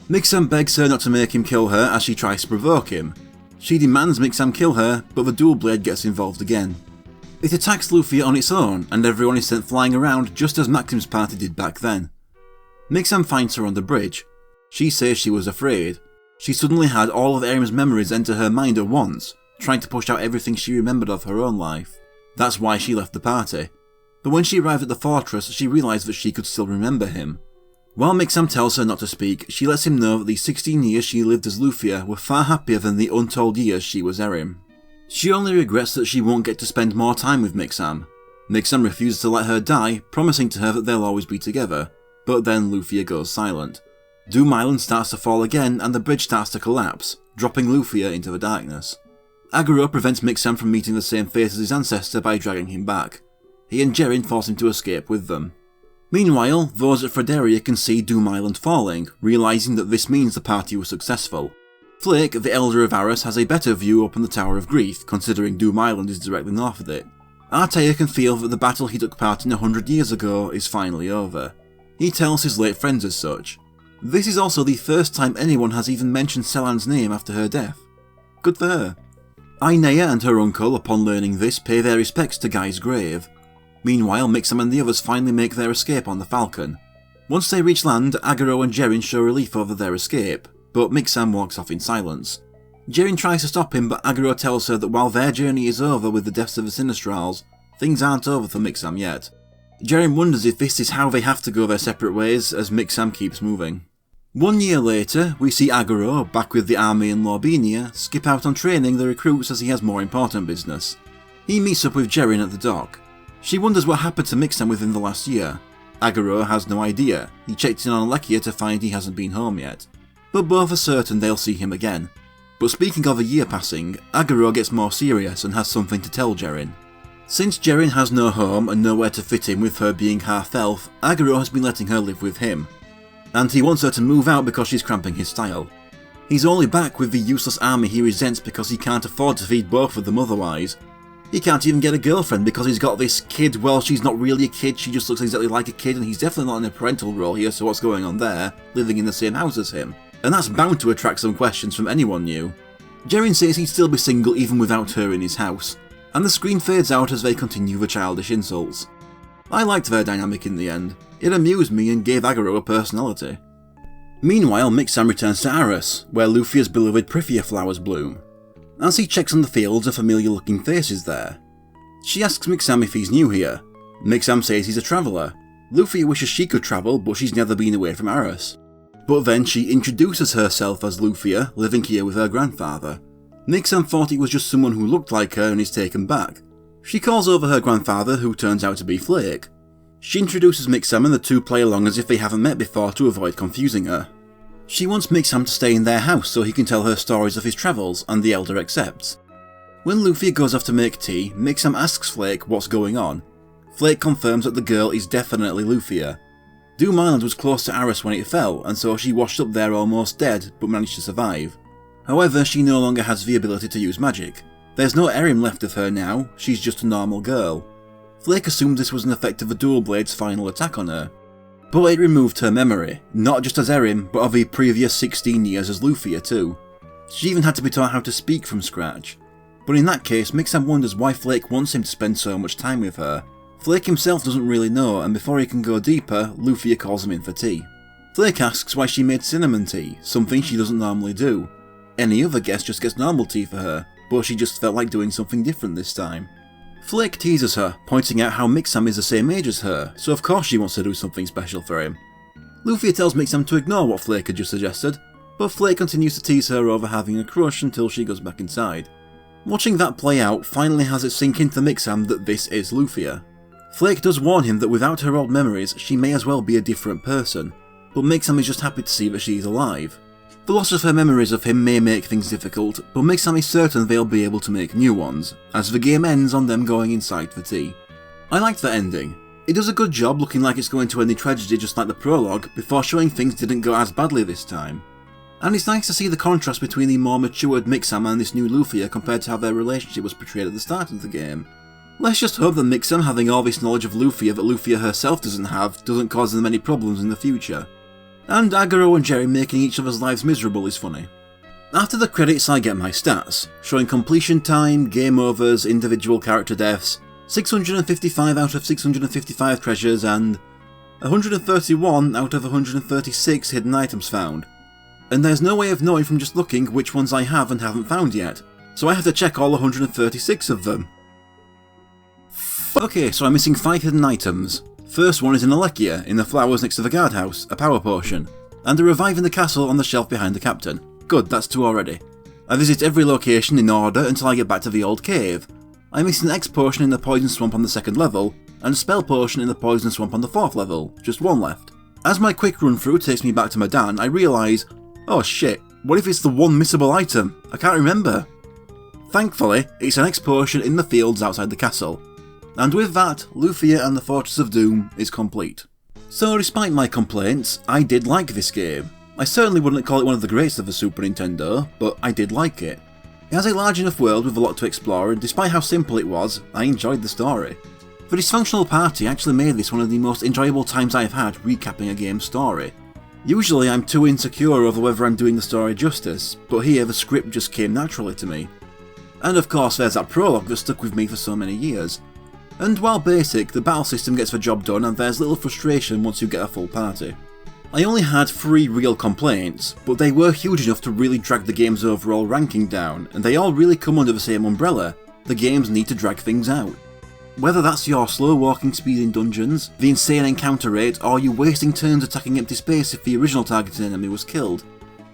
Mixam begs her not to make him kill her as she tries to provoke him. She demands Mixam kill her, but the dual blade gets involved again. It attacks Lufia on its own, and everyone is sent flying around just as Maxim's party did back then. Mixam finds her on the bridge. She says she was afraid. She suddenly had all of Erim's memories enter her mind at once, trying to push out everything she remembered of her own life. That's why she left the party. But when she arrived at the fortress, she realised that she could still remember him. While Mixam tells her not to speak, she lets him know that the 16 years she lived as Lufia were far happier than the untold years she was Erim. She only regrets that she won't get to spend more time with Mixam. Mixam refuses to let her die, promising to her that they'll always be together. But then Lufia goes silent. Doom Island starts to fall again and the bridge starts to collapse, dropping Lufia into the darkness. Agaro prevents Mixam from meeting the same fate as his ancestor by dragging him back. He and Jerin force him to escape with them. Meanwhile, those at Fredaria can see Doom Island falling, realising that this means the party was successful. Flake, the Elder of Aris, has a better view up on the Tower of Grief, considering Doom Island is directly north of it. Artea can feel that the battle he took part in 100 years ago is finally over. He tells his late friends as such. This is also the first time anyone has even mentioned Selan's name after her death. Good for her. Ainea and her uncle, upon learning this, pay their respects to Guy's grave. Meanwhile, Mixam and the others finally make their escape on the Falcon. Once they reach land, Agaro and Jerrin show relief over their escape, but Mixam walks off in silence. Jerrin tries to stop him, but Agaro tells her that while their journey is over with the deaths of the Sinistrals, things aren't over for Mixam yet. Jerrin wonders if this is how they have to go their separate ways, as Mixam keeps moving. 1 year later, we see Agaro, back with the army in Lorbinia, skip out on training the recruits as he has more important business. He meets up with Jerrin at the dock. She wonders what happened to Mixam within the last year. Agaro has no idea. He checked in on Alekia to find he hasn't been home yet. But both are certain they'll see him again. But speaking of a year passing, Agaro gets more serious and has something to tell Jerrin. Since Jerrin has no home and nowhere to fit in with her being half-elf, Agaro has been letting her live with him. And he wants her to move out because she's cramping his style. He's only back with the useless army he resents because he can't afford to feed both of them otherwise. He can't even get a girlfriend because he's got this kid. Well, she's not really a kid, she just looks exactly like a kid, and he's definitely not in a parental role here, so what's going on there, living in the same house as him? And that's bound to attract some questions from anyone new. Jerrin says he'd still be single even without her in his house, and the screen fades out as they continue the childish insults. I liked their dynamic in the end. It amused me and gave Agaro a personality. Meanwhile, Mixam returns to Aris, where Lufia's beloved Prithia flowers bloom. As he checks on the fields, a familiar looking face is there. She asks Mixam if he's new here. Mixam says he's a traveller. Lufia wishes she could travel, but she's never been away from Aris. But then she introduces herself as Lufia, living here with her grandfather. Mixam thought it was just someone who looked like her and is taken back. She calls over her grandfather, who turns out to be Flake. She introduces Mixam and the two play along as if they haven't met before to avoid confusing her. She wants Mixam to stay in their house so he can tell her stories of his travels, and the Elder accepts. When Lufia goes off to make tea, Mixam asks Flake what's going on. Flake confirms that the girl is definitely Lufia. Doom Island was close to Aris when it fell, and so she washed up there almost dead, but managed to survive. However, she no longer has the ability to use magic. There's no Erim left of her now, she's just a normal girl. Flake assumed this was an effect of the Dual Blade's final attack on her. But it removed her memory, not just as Erim, but of the previous 16 years as Lufia too. She even had to be taught how to speak from scratch. But in that case, Mixam wonders why Flake wants him to spend so much time with her. Flake himself doesn't really know, and before he can go deeper, Lufia calls him in for tea. Flake asks why she made cinnamon tea, something she doesn't normally do. Any other guest just gets normal tea for her, but she just felt like doing something different this time. Flake teases her, pointing out how Mixam is the same age as her, so of course she wants to do something special for him. Lufia tells Mixam to ignore what Flake had just suggested, but Flake continues to tease her over having a crush until she goes back inside. Watching that play out finally has it sink into Mixam that this is Lufia. Flake does warn him that without her old memories she may as well be a different person, but Mixam is just happy to see that she is alive. The loss of her memories of him may make things difficult, but Mixam is certain they'll be able to make new ones, as the game ends on them going inside for tea. I liked the ending. It does a good job looking like it's going to end in tragedy just like the prologue, before showing things didn't go as badly this time. And it's nice to see the contrast between the more matured Mixam and this new Lufia compared to how their relationship was portrayed at the start of the game. Let's just hope that Mixam having all this knowledge of Lufia that Lufia herself doesn't have doesn't cause them any problems in the future. And Agaro and Jerry making each other's lives miserable is funny. After the credits I get my stats, showing completion time, game overs, individual character deaths, 655 out of 655 treasures and 131 out of 136 hidden items found. And there's no way of knowing from just looking which ones I have and haven't found yet, so I have to check all 136 of them. Okay, so I'm missing 5 hidden items. First one is in Alekia, in the flowers next to the guardhouse, a power potion, and a revive in the castle on the shelf behind the captain. Good, that's 2 already. I visit every location in order until I get back to the old cave. I miss an X potion in the poison swamp on the 2nd level, and a spell potion in the poison swamp on the 4th level, just 1 left. As my quick run through takes me back to Madan, I realise, oh shit, what if it's the one missable item? I can't remember. Thankfully, it's an X potion in the fields outside the castle. And with that, Lufia and the Fortress of Doom is complete. So despite my complaints, I did like this game. I certainly wouldn't call it one of the greatest of the Super Nintendo, but I did like it. It has a large enough world with a lot to explore, and despite how simple it was, I enjoyed the story. The Dysfunctional Party actually made this one of the most enjoyable times I've had recapping a game's story. Usually I'm too insecure over whether I'm doing the story justice, but here the script just came naturally to me. And of course there's that prologue that stuck with me for so many years. And while basic, the battle system gets the job done and there's little frustration once you get a full party. I only had 3 real complaints, but they were huge enough to really drag the game's overall ranking down, and they all really come under the same umbrella: the games need to drag things out. Whether that's your slow walking speed in dungeons, the insane encounter rate, or you wasting turns attacking empty space if the original targeted enemy was killed.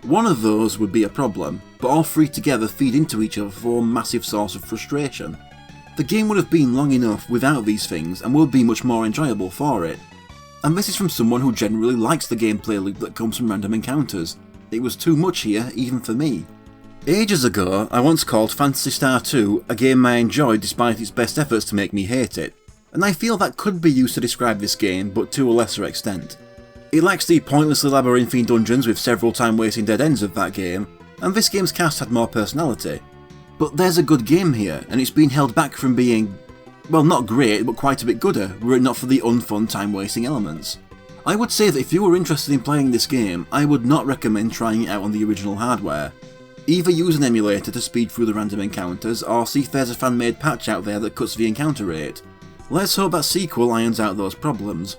One of those would be a problem, but all 3 together feed into each other for a massive source of frustration. The game would have been long enough without these things and would be much more enjoyable for it. And this is from someone who generally likes the gameplay loop that comes from random encounters. It was too much here, even for me. Ages ago, I once called Phantasy Star 2 a game I enjoyed despite its best efforts to make me hate it, and I feel that could be used to describe this game, but to a lesser extent. It lacks the pointlessly labyrinthine dungeons with several time-wasting dead ends of that game, and this game's cast had more personality. But there's a good game here, and it's been held back from being, well, not great, but quite a bit gooder, were it not for the unfun time-wasting elements. I would say that if you were interested in playing this game, I would not recommend trying it out on the original hardware. Either use an emulator to speed through the random encounters, or see if there's a fan-made patch out there that cuts the encounter rate. Let's hope that sequel irons out those problems.